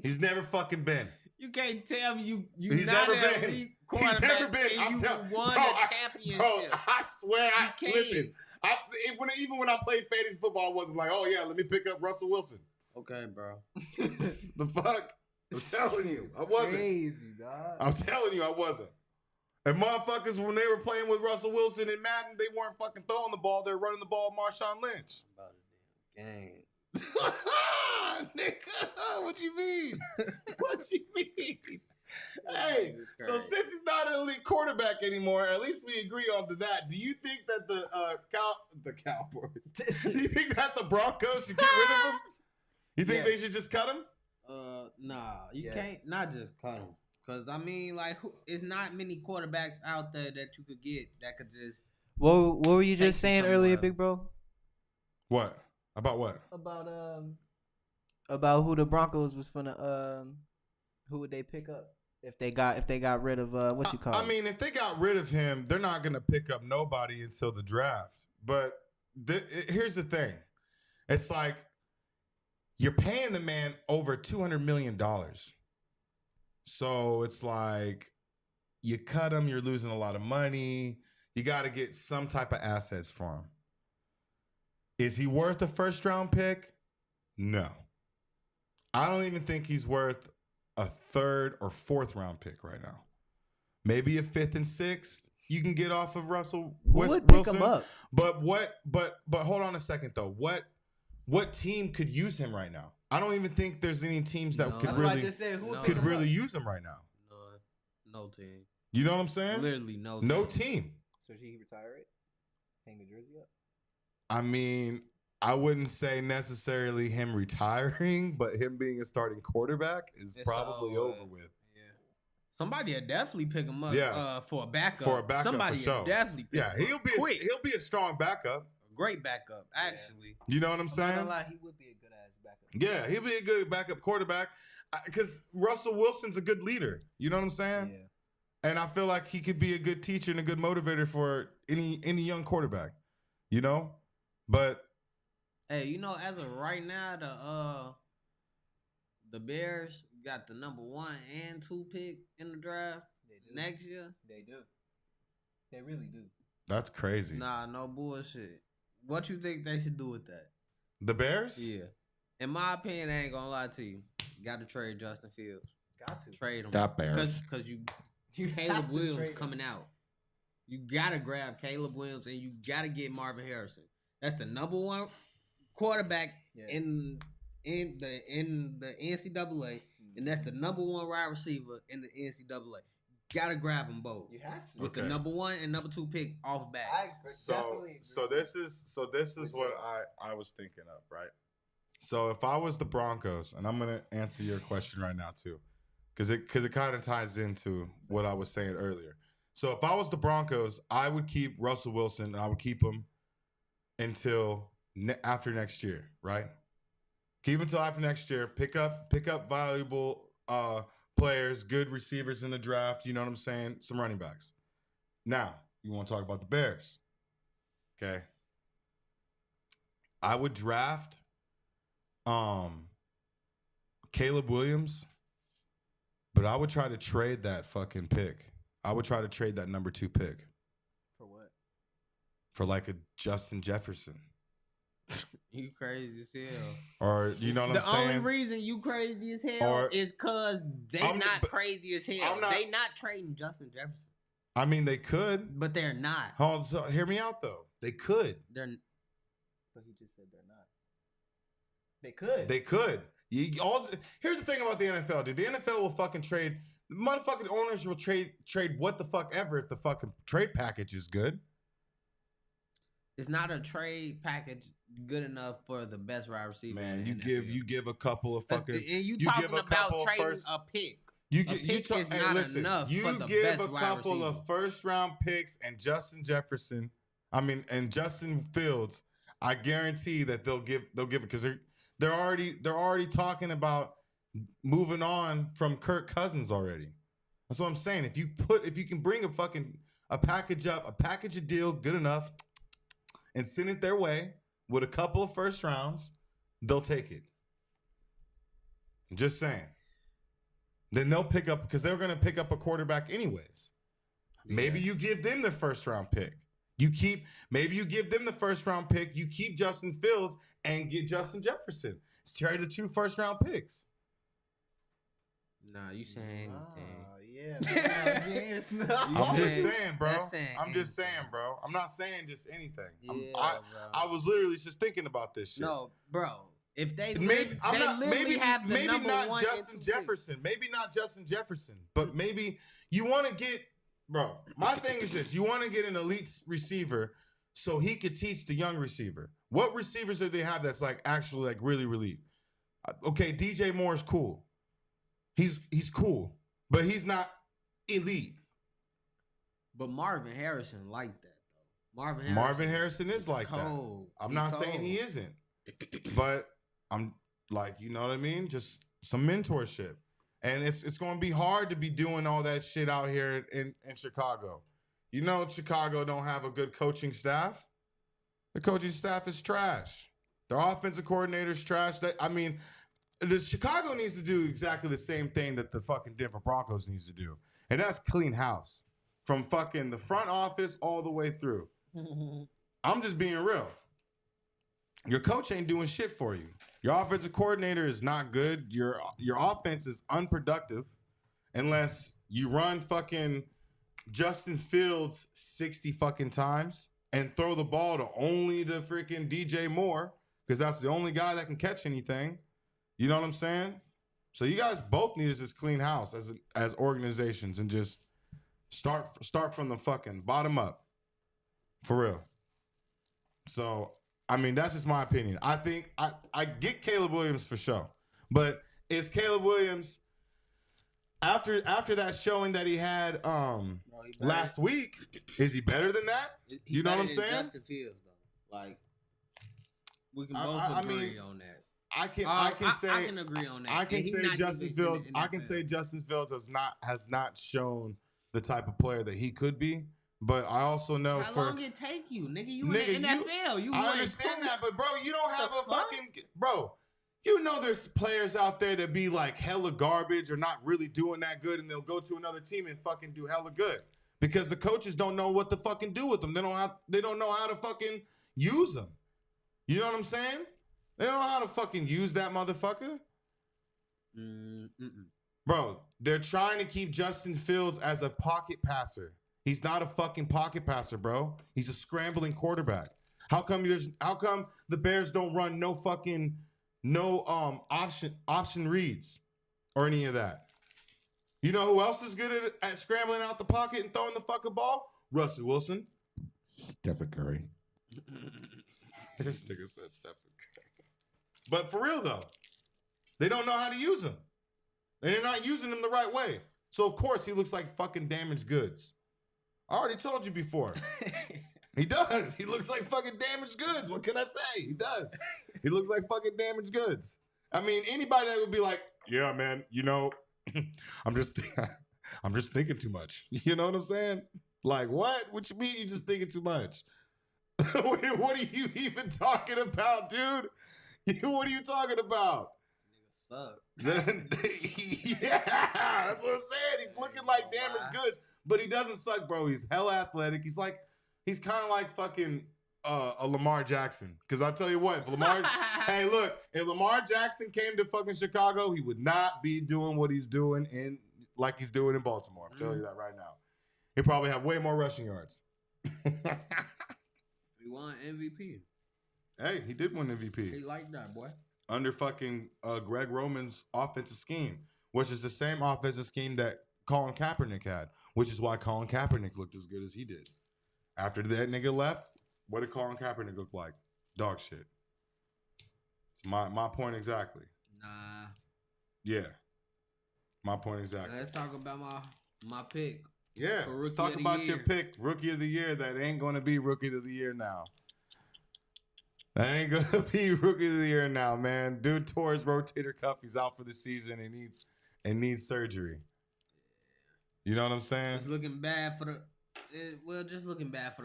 S1: He's never fucking been.
S2: You can't tell me you
S1: He's
S2: not
S1: never
S2: an
S1: been.
S2: elite
S1: He's
S2: quarterback
S1: never been.
S2: and
S1: I'm
S2: you
S1: telling
S2: won
S1: bro,
S2: a championship.
S1: Bro, I swear.
S2: You can't.
S1: Listen, even when I played fantasy football, I wasn't like, oh yeah, let me pick up Russell Wilson.
S2: Okay, bro.
S1: The fuck? I'm telling you, I wasn't.
S3: Crazy, dog.
S1: I'm telling you, I wasn't. And motherfuckers, when they were playing with Russell Wilson and Madden, they weren't fucking throwing the ball. They were running the ball with Marshawn Lynch.
S2: About a damn game.
S1: Nigga, what you mean? What you mean? Hey, so since he's not an elite quarterback anymore, at least we agree on to that. Do you think that the Cowboys? Do you think that the Broncos should get rid of him? You think they should just cut him?
S2: Nah, you
S3: Yes.
S2: can't not just cut him. Cause I mean, like, it's not many quarterbacks out there that you could get that could just.
S3: What were you
S2: Take
S3: just
S2: you
S3: saying earlier,
S2: somewhere.
S3: big bro?
S1: What? About what?
S3: About who the Broncos was finna who would they pick up if they got rid of what you call?
S1: I mean, if they got rid of him, they're not gonna pick up nobody until the draft. But here's the thing: it's like you're paying the man over $200 million, so it's like you cut him, you're losing a lot of money. You got to get some type of assets for him. Is he worth a first-round pick? No. I don't even think he's worth a third or fourth round pick right now. Maybe a fifth and sixth you can get off of Russell
S3: Wilson.
S1: Pick
S3: him up?
S1: But hold on a second though. What team could use him right now? I don't even think there's any teams that could really use him right now.
S2: No team.
S1: You know what I'm saying?
S2: Literally no
S1: team.
S3: So should he retire it? Hang the jersey up?
S1: I mean, I wouldn't say necessarily him retiring, but him being a starting quarterback is probably over with.
S2: Yeah. Somebody would definitely pick him up for a backup. Somebody
S1: for sure.
S2: would definitely pick him up.
S1: He'll be a strong backup.
S2: A great backup, actually.
S1: You know what I'm saying?
S3: I'm not gonna lie, he would be a good ass backup.
S1: Yeah, he'll be a good backup quarterback because Russell Wilson's a good leader. You know what I'm saying?
S3: Yeah.
S1: And I feel like he could be a good teacher and a good motivator for any young quarterback. You know? But
S2: hey, you know, as of right now, the Bears got the number 1 and 2 pick in the draft next year.
S3: They do. They really do.
S1: That's crazy.
S2: Nah, no bullshit. What you think they should do with that?
S1: The Bears?
S2: Yeah. In my opinion, I ain't gonna lie to you. Got to trade Justin Fields.
S3: Got to
S2: trade him.
S4: That Bears.
S2: Because you Caleb Williams coming out. You gotta grab Caleb Williams and you gotta get Marvin Harrison. That's the number 1 quarterback in the NCAA, and that's the number 1 wide receiver in the NCAA. Gotta grab them both.
S3: You have to
S2: with the number 1 and number 2 pick off back.
S1: So this is what I was thinking of, right? So if I was the Broncos, and I'm gonna answer your question right now too, because it kind of ties into what I was saying earlier. So if I was the Broncos, I would keep Russell Wilson, and I would keep him until after next year, right? Keep until after next year. Pick up valuable players, good receivers in the draft. You know what I'm saying? Some running backs. Now, you want to talk about the Bears. Okay. I would draft Caleb Williams, but I would try to trade that fucking pick. I would try to trade that number 2 pick.
S3: For what?
S1: For like a Justin Jefferson.
S2: You crazy as hell.
S1: Or you know what I'm saying?
S2: The only reason you crazy as hell is because they not crazy as hell. They not trading Justin Jefferson.
S1: I mean, they could,
S2: but they're not.
S1: Hold on, so hear me out though. They could.
S2: They're.
S3: But he just said they're not. They could.
S1: They could. Here's the thing about the NFL, dude. The NFL will fucking trade. Motherfucking owners will trade what the fuck ever if the fucking trade package is good.
S2: It's not a trade package good enough for the best wide receiver.
S1: Man, you give a couple of fucking.
S2: And you talking about trading a pick. Is not enough.
S1: You
S2: for the
S1: give
S2: best
S1: a couple of first round picks and Justin Jefferson. And Justin Fields. I guarantee that they'll give it because they're already talking about moving on from Kirk Cousins already. That's what I'm saying. If you can bring a package a deal good enough, and send it their way with a couple of first rounds, they'll take it. I'm just saying. Then they'll pick up because they're going to pick up a quarterback anyways. Yeah. Maybe you give them the first round pick. Maybe you give them the first round pick. You keep Justin Fields and get Justin Jefferson. It's trade the 2 first round picks.
S2: Nah, you saying anything?
S3: Yeah.
S1: I'm just saying, bro. I'm not saying just anything.
S2: Yeah,
S1: I was literally just thinking about this shit.
S2: No, bro. If they
S1: maybe
S2: have the number
S1: not
S2: 1
S1: Justin Jefferson. Maybe not Justin Jefferson, but maybe you want to get, bro. My thing is this: you want to get an elite receiver so he could teach the young receiver. What receivers do they have that's like actually like really elite? Okay, DJ Moore is cool. He's cool, but he's not elite.
S2: But Marvin Harrison like that though.
S1: Marvin Harrison is like
S2: cold.
S1: that. I'm not saying he isn't. But I'm like, you know what I mean? Just some mentorship. And it's going to be hard to be doing all that shit out here in Chicago. You know, Chicago don't have a good coaching staff. The coaching staff is trash. Their offensive coordinator's trash. The Chicago needs to do exactly the same thing that the fucking Denver Broncos needs to do. And that's clean house. From fucking the front office all the way through. I'm just being real. Your coach ain't doing shit for you. Your offensive coordinator is not good. Your offense is unproductive unless you run fucking Justin Fields 60 fucking times and throw the ball to only the freaking DJ Moore because that's the only guy that can catch anything. You know what I'm saying? So you guys both need to just clean house as organizations and just start from the fucking bottom up. For real. So, I mean, that's just my opinion. I think I get Caleb Williams for sure. But is Caleb Williams after that showing that he had last week, is he better than that? You know what I'm saying?
S2: Justin Fields, though. Like, we can both agree on that.
S1: I can
S2: agree on that.
S1: I can say Justin Fields. I can say Justin Fields has not shown the type of player that he could be. But I also know
S2: how long it take you, nigga? You in the NFL.
S1: I understand that, but bro, you don't have a fucking bro. You know there's players out there that be like hella garbage or not really doing that good, and they'll go to another team and fucking do hella good because the coaches don't know what to fucking do with them. They don't know how to fucking use them. You know what I'm saying? They don't know how to fucking use that motherfucker. Bro, they're trying to keep Justin Fields as a pocket passer. He's not a fucking pocket passer, bro. He's a scrambling quarterback. How come the Bears don't run no option reads or any of that? You know who else is good at scrambling out the pocket and throwing the fucking ball? Russell Wilson.
S4: Stephen Curry.
S1: This nigga said Stephen Curry. But for real though, they don't know how to use him. And they're not using him the right way. So of course he looks like fucking damaged goods. I already told you before. He does. He looks like fucking damaged goods. What can I say? He does. He looks like fucking damaged goods. I mean, anybody that would be like, yeah, man, you know, I'm just thinking too much. You know what I'm saying? Like, what? What you mean you just thinking too much? What are you even talking about, dude? What are you talking about?
S2: Nigga suck.
S1: Yeah, that's what I'm saying. He's looking like damaged goods. But he doesn't suck, bro. He's hella athletic. He's kind of like fucking a Lamar Jackson. Because I'll tell you what, if Lamar Jackson came to fucking Chicago, he would not be doing what he's doing like he's doing in Baltimore. I'm telling you that right now. He'd probably have way more rushing yards.
S2: He won MVP.
S1: Hey, he did win MVP.
S2: He like that, boy.
S1: Under fucking Greg Roman's offensive scheme, which is the same offensive scheme that Colin Kaepernick had, which is why Colin Kaepernick looked as good as he did. After that nigga left, what did Colin Kaepernick look like? Dog shit. It's my point exactly.
S2: Nah.
S1: Yeah. My point exactly.
S2: Let's talk about my pick.
S1: Yeah. Let's talk about your pick, Rookie of the Year, that ain't going to be Rookie of the Year now. That ain't going to be Rookie of the Year now, man. Dude tore his rotator cuff. He's out for the season and needs surgery. You know what I'm saying?
S2: Just looking bad for the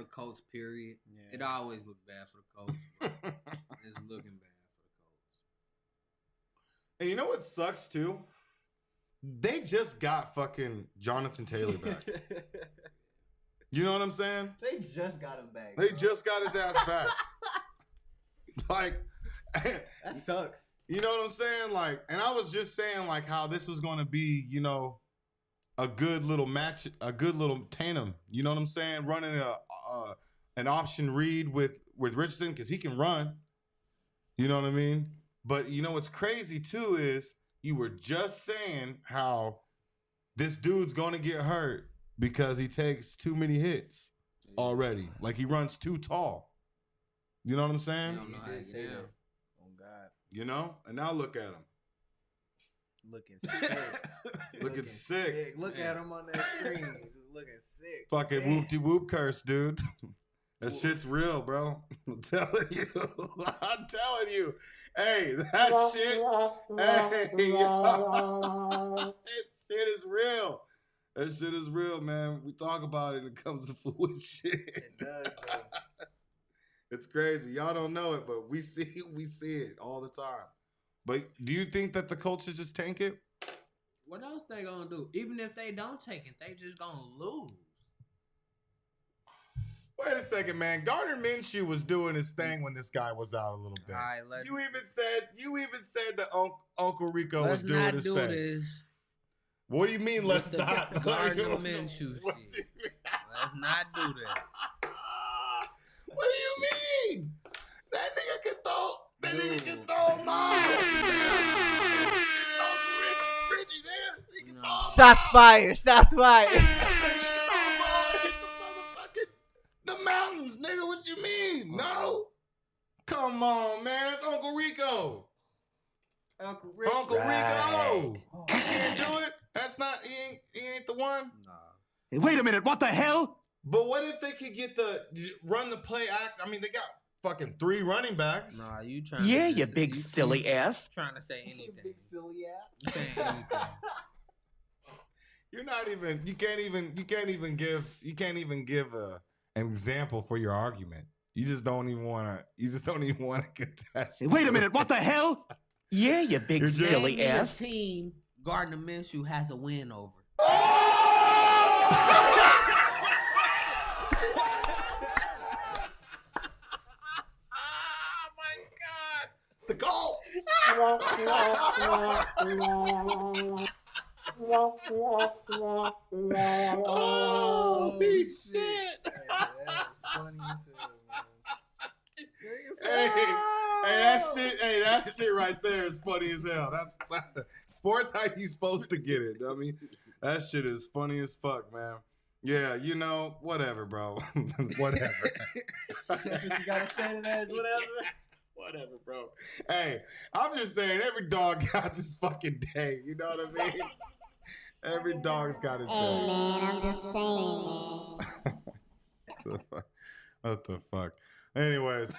S2: Colts, period. Yeah. It always looked bad for the Colts. It's looking bad for the Colts.
S1: And you know what sucks too? They just got fucking Jonathan Taylor back. You know what I'm saying?
S3: They just got him back.
S1: They just got his ass back. Like,
S3: that sucks.
S1: You know what I'm saying? Like, and I was just saying like how this was going to be, you know, a good little match, a good little tandem. You know what I'm saying? Running an option read with Richardson because he can run. You know what I mean? But you know what's crazy too is you were just saying how this dude's going to get hurt because he takes too many hits already. Like he runs too tall. You know what I'm saying?
S3: He did say that. Oh God.
S1: You know? And now look at him.
S3: Looking sick.
S1: Looking sick.
S3: Look at him on that screen. Just looking sick.
S1: Fucking whoopty whoop curse, dude. That shit's real, bro. I'm telling you. I'm telling you. Hey, that shit. Hey, that shit is real. That shit is real, man. We talk about it. It comes to food shit.
S3: It does, though.
S1: It's crazy. Y'all don't know it, but we see it all the time. But do you think that the culture just tank it?
S2: What else they gonna do? Even if they don't take it, they just gonna lose.
S1: Wait a second, man. Gardner Minshew was doing his thing when this guy was out a little bit.
S2: All right,
S1: You even said that Uncle Rico was
S2: let's
S1: doing
S2: not
S1: his
S2: do
S1: thing.
S2: this.
S1: What do you mean? Let's not.
S2: Gardner Minshew shit. Let's not do that.
S1: What do you mean? That nigga can throw. That nigga can throw mine.
S3: Shots fired. Shots fired.
S1: The mountains, nigga. What you mean? No. Come on, man. It's Uncle Rico. Uncle Rico. You can't do it. That's not. He ain't the one.
S2: Nah.
S6: Hey, wait a minute. What the hell?
S1: But what if they could get run the play act? I mean, they got fucking 3 running backs.
S2: Nah, you trying?
S6: Yeah,
S2: to
S6: you big silly ass.
S2: Trying to say anything?
S3: Big silly ass.
S2: You saying anything?
S1: You're not even. You can't even give an example for your argument. You just don't even want to contest.
S6: Hey, wait a minute. What the hell? Yeah, you big silly
S2: Name
S6: ass.
S2: the team Gardner Minshew has a win over.
S1: The Colts. Holy shit. That shit right there is funny as hell. That's sports how you supposed to get it, dummy. That shit is funny as fuck, man. Yeah, whatever, bro. Whatever.
S3: That's what you gotta say to that is whatever.
S1: Whatever, bro. Hey, I'm just saying every dog got his fucking day. You know what I mean? Every dog's got his day.
S7: Hey, man, I'm just saying, man.
S1: What the fuck? Anyways,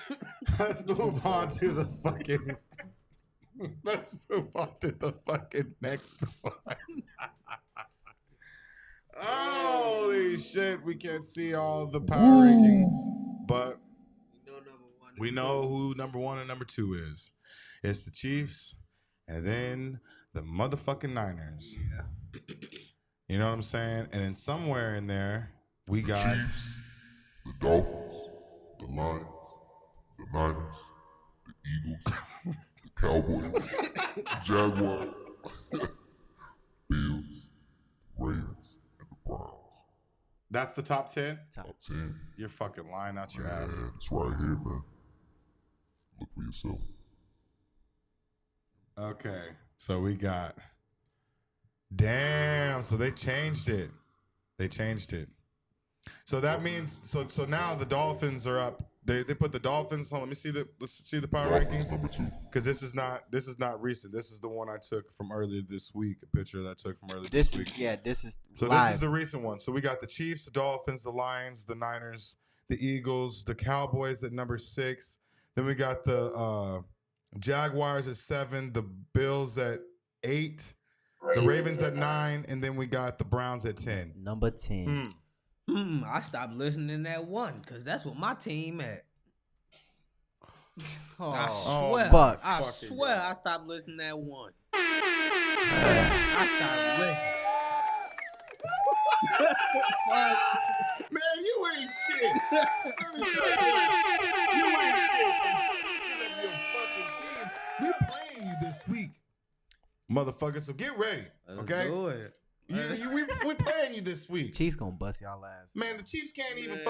S1: let's move on to the fucking. Let's move on to the fucking next one. Holy shit, we can't see all the power rankings, but we know who number 1 and number 2 is. It's the Chiefs, and then the motherfucking Niners.
S2: Yeah.
S5: You know what I'm saying? And then somewhere in there, we got
S7: Chiefs, the Dolphins, the Lions, the Niners, the Eagles, the Cowboys, the Jaguars, Bills, Ravens, and the Browns.
S1: That's the top 10?
S7: Top 10.
S1: You're fucking lying out your ass.
S7: Man, it's right here, man. Look for yourself.
S1: Okay, so we got. Damn, so they changed it. So that means so now the Dolphins are up. They put the Dolphins. Hold on, let's see the power
S7: Dolphins,
S1: rankings.
S7: number 2.
S1: Because this is not recent. This is the one I took from earlier this week. A picture that I took from earlier this week.
S3: This is
S1: So
S3: live.
S1: this is the recent one. So we got the Chiefs, the Dolphins, the Lions, the Niners, the Eagles, the Cowboys at number 6. Then we got the Jaguars at 7, the Bills at 8, the Ravens at 9, and then we got the Browns at 10.
S3: Number 10.
S2: I stopped listening at 1 because that's what my team at. I swear.
S3: fuck.
S2: I swear I stopped listening at 1. I stopped listening.
S1: Man, you ain't shit. Let me tell you, you ain't shit. And speaking of your fucking team, we're playing you this week, motherfucker. So get ready, okay?
S2: Let's do it.
S1: We're playing you this week.
S3: Chiefs gonna bust y'all ass.
S1: Man, the Chiefs can't even get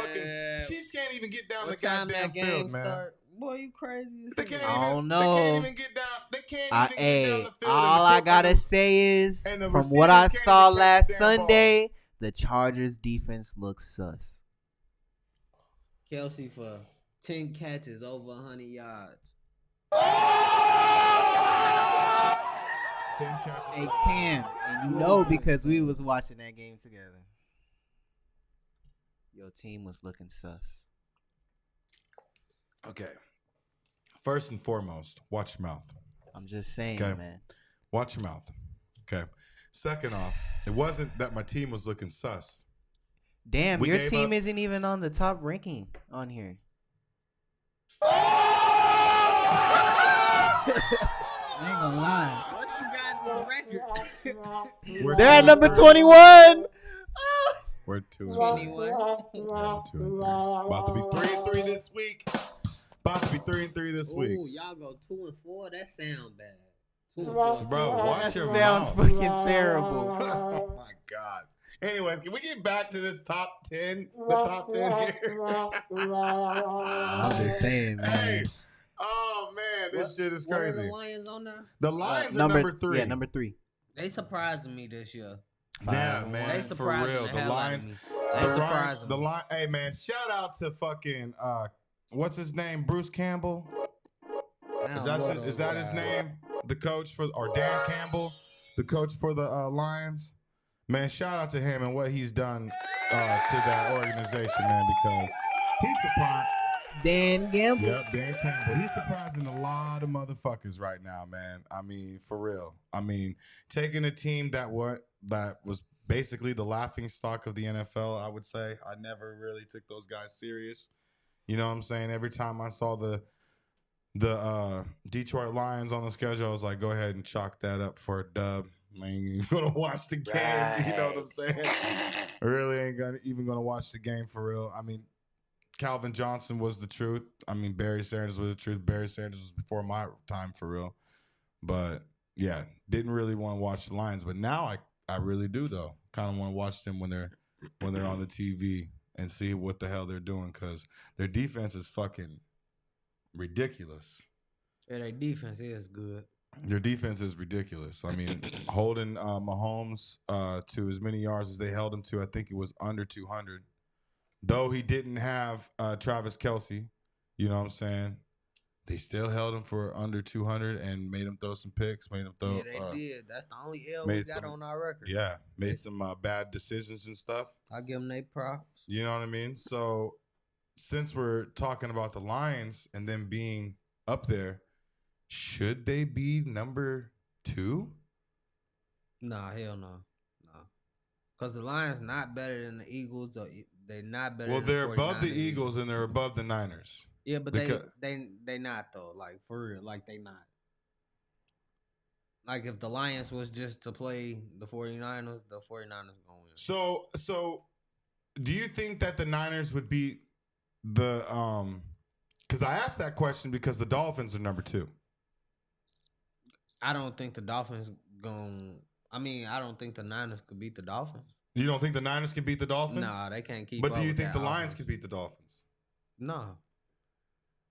S1: down
S2: What
S1: the
S2: time
S1: goddamn
S2: that game
S1: field, man.
S2: start? Boy, you crazy as
S1: They
S2: hell.
S1: can't
S3: I
S1: even.
S3: don't
S1: They
S3: know.
S1: can't even get down. They can't even get down the field.
S3: All I gotta say is,
S1: and the
S3: from what I
S1: receivers can't
S3: saw
S1: even catch
S3: last
S1: the damn ball.
S3: Sunday, the Chargers defense looks sus.
S2: Kelsey for 10 catches over 100 yards.
S1: 10 catches.
S3: Hey Cam, and you know because we was watching that game together. Your team was looking sus.
S1: Okay. First and foremost, watch your mouth.
S3: I'm just saying,
S1: Okay.
S3: man.
S1: Watch your mouth. Okay. Second off, it wasn't that my team was looking sus.
S3: Damn,
S1: We
S3: your
S1: gave
S3: team
S1: up-
S3: isn't even on the top ranking on here.
S8: I ain't gonna lie.
S2: What's you guys' record?
S3: They're at number 21.
S1: We're 2 and
S2: 21.
S1: Yeah, 2 and 3. About to be 3 and 3 this week. About to be 3 and 3 this week.
S2: Ooh, y'all go 2 and 4. That sound bad. 2 and 4.
S1: Bro, watch
S3: That
S1: your
S3: sounds
S1: mouth.
S3: fucking terrible.
S1: Oh my God. Anyways, can we get back to this top 10? The top 10 here.
S3: I'm just saying, man.
S1: Hey. Oh man, this shit is
S2: What are
S1: crazy.
S2: the Lions on there?
S1: The Lions are number 3.
S3: Yeah, number 3.
S2: They surprising me this year.
S1: Yeah,
S2: They
S1: man, for
S2: surprising
S1: real.
S2: the
S1: The
S2: hell out
S1: Lions,
S2: of me.
S1: the
S2: They
S1: Lions,
S2: surprising
S1: the
S2: me.
S1: Lions. Hey man, shout out to fucking what's his name? Bruce Campbell. Is that his name? The coach for or Dan Campbell, the coach for the Lions. Man, shout out to him and what he's done to that organization, man, because he's surprised.
S8: Dan Gamble.
S1: Yep, Dan Campbell. He's surprising a lot of motherfuckers right now, man. I mean, for real. I mean, taking a team that was basically the laughing stock of the NFL, I would say. I never really took those guys serious. You know what I'm saying? Every time I saw the Detroit Lions on the schedule, I was like, go ahead and chalk that up for a dub. I ain't even gonna watch the game.
S3: Right.
S1: You know what I'm saying? I really ain't even gonna watch the game for real. I mean, Calvin Johnson was the truth. I mean, Barry Sanders was the truth. Barry Sanders was before my time for real. But yeah, didn't really want to watch the Lions. But now I really do though. Kind of want to watch them when they're on the TV and see what the hell they're doing because their defense is fucking ridiculous.
S2: Yeah, their defense is good.
S1: Their defense is ridiculous. I mean, holding Mahomes to as many yards as they held him to, I think it was under 200. Though he didn't have Travis Kelce, you know what I'm saying? They still held him for under 200 and made him throw some picks, made him throw.
S2: Yeah, they did. That's the only L we got on our record.
S1: Yeah, made some bad decisions and stuff.
S2: I give them their props.
S1: You know what I mean? So since we're talking about the Lions and them being up there, should they be number 2?
S2: Nah, hell no. No. Because the Lions not better than the Eagles. Or they're not better
S1: Well,
S2: than the
S1: they're above the
S2: 49ers.
S1: Eagles and they're above the Niners.
S2: Yeah, but
S1: Because-
S2: they not though. Like for real, like they not. Like if the Lions was just to play the 49ers, the 49ers gonna win.
S1: So do you think that the Niners would beat the because I asked that question because the Dolphins are number 2.
S2: I don't think the Dolphins I don't think the Niners could beat the Dolphins.
S1: You don't think the Niners can beat the Dolphins?
S2: Nah, they can't keep
S1: But
S2: up
S1: do you
S2: with
S1: think
S2: that
S1: the Lions
S2: offense.
S1: can beat the Dolphins?
S2: No.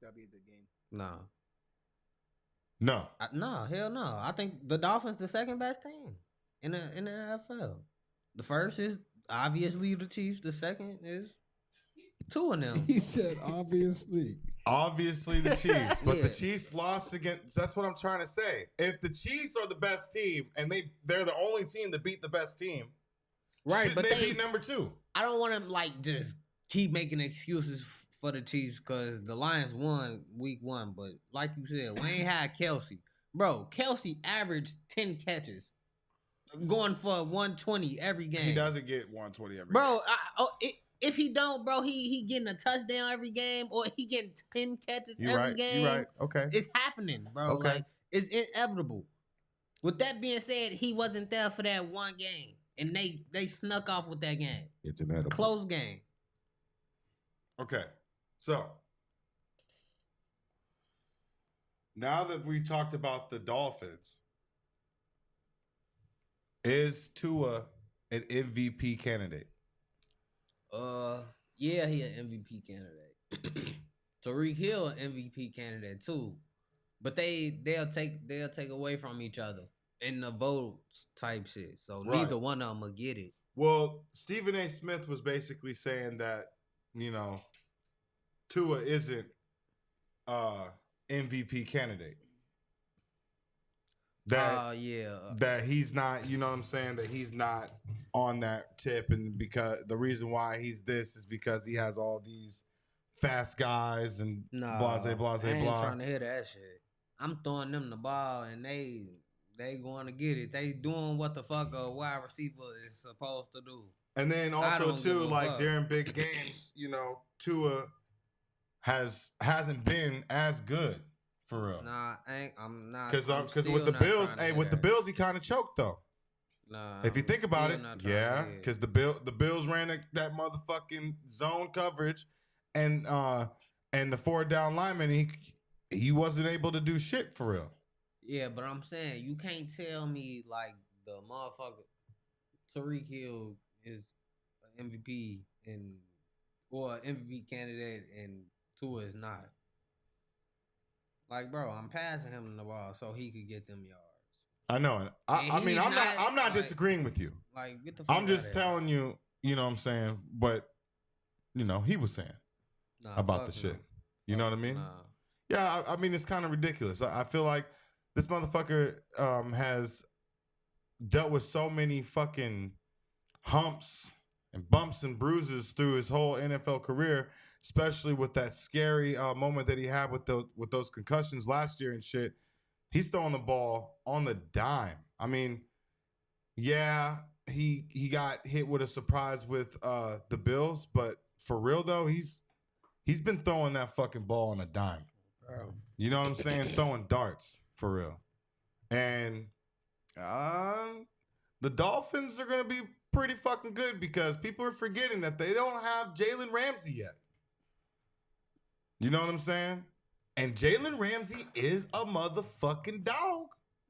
S8: That'll be a good game.
S2: No.
S1: No.
S2: No, hell no. I think the Dolphins the second best team in the NFL. The first is obviously the Chiefs. The second is 2 of them.
S4: He said, obviously.
S1: Obviously the Chiefs, but the
S2: Yeah.
S1: Chiefs lost against. That's what I'm trying to say. If the Chiefs are the best team and they're the only team that beat the best team,
S2: Right,
S1: shouldn't
S2: but
S1: they be number 2?
S2: I don't want to like just keep making excuses for the Chiefs because the Lions won week 1. But like you said, we ain't had Kelsey. Bro, Kelsey averaged 10 catches, going for 120 every game.
S1: He doesn't get 120 every
S2: Bro, if he don't, bro, he getting a touchdown every game or he getting 10 catches
S1: game.
S2: every game.
S1: You're right. Okay.
S2: It's happening, bro.
S1: Okay.
S2: Like it's inevitable. With that being said, he wasn't there for that one game, and they snuck off with that game.
S4: It's inedible.
S2: Close game.
S1: Okay. So now that we talked about the Dolphins, is Tua an MVP candidate?
S2: Yeah, he an MVP candidate. Tariq Hill an MVP candidate too, but they'll take away from each other in the votes type shit. So
S1: Right.
S2: neither one of them will get it.
S1: Well, Stephen A. Smith was basically saying that, you know, Tua isn't MVP candidate. That he's not, you know what I'm saying, that he's not on that tip, and because the reason why he's this is because he has all these fast guys and blase,
S2: I
S1: blase,
S2: ain't
S1: blah.
S2: trying to hear that shit. I'm throwing them the ball and they going to get it. They doing what the fuck a wide receiver is supposed to do.
S1: And then
S2: I
S1: also
S2: don't
S1: too,
S2: give a
S1: like
S2: fuck.
S1: during big games, you know, Tua hasn't been as good for real.
S2: Nah, I'm not.
S1: Because with the Bills, with the Bills, he kind of choked though.
S2: Nah,
S1: If you
S2: I'm
S1: think about
S2: still
S1: it,
S2: not trying to
S1: yeah,
S2: hear it.
S1: because the Bills ran that motherfucking zone coverage, and the 4 down lineman, he wasn't able to do shit for real.
S2: Yeah, but I'm saying you can't tell me like the motherfucker Tariq Hill is an MVP or an MVP candidate and Tua is not. Like, bro, I'm passing him the ball so he could get them yards.
S1: I know. I mean, I'm not
S2: like,
S1: disagreeing with you.
S2: Like, get the fuck
S1: I'm just
S2: outta here.
S1: telling you, you know what I'm saying, but you know, he was saying about the shit. You know what I mean?
S2: Nah.
S1: Yeah, I mean, it's kind of ridiculous. I feel like this motherfucker has dealt with so many fucking humps and bumps and bruises through his whole NFL career, especially with that scary moment that he had with those concussions last year and shit. He's throwing the ball on the dime. I mean, yeah, he got hit with a surprise with the Bills, but for real though, he's been throwing that fucking ball on a dime.
S2: Bro.
S1: You know what I'm saying? Throwing darts for real. And the Dolphins are going to be pretty fucking good because people are forgetting that they don't have Jalen Ramsey yet. You know what I'm saying? And Jalen Ramsey is a motherfucking dog.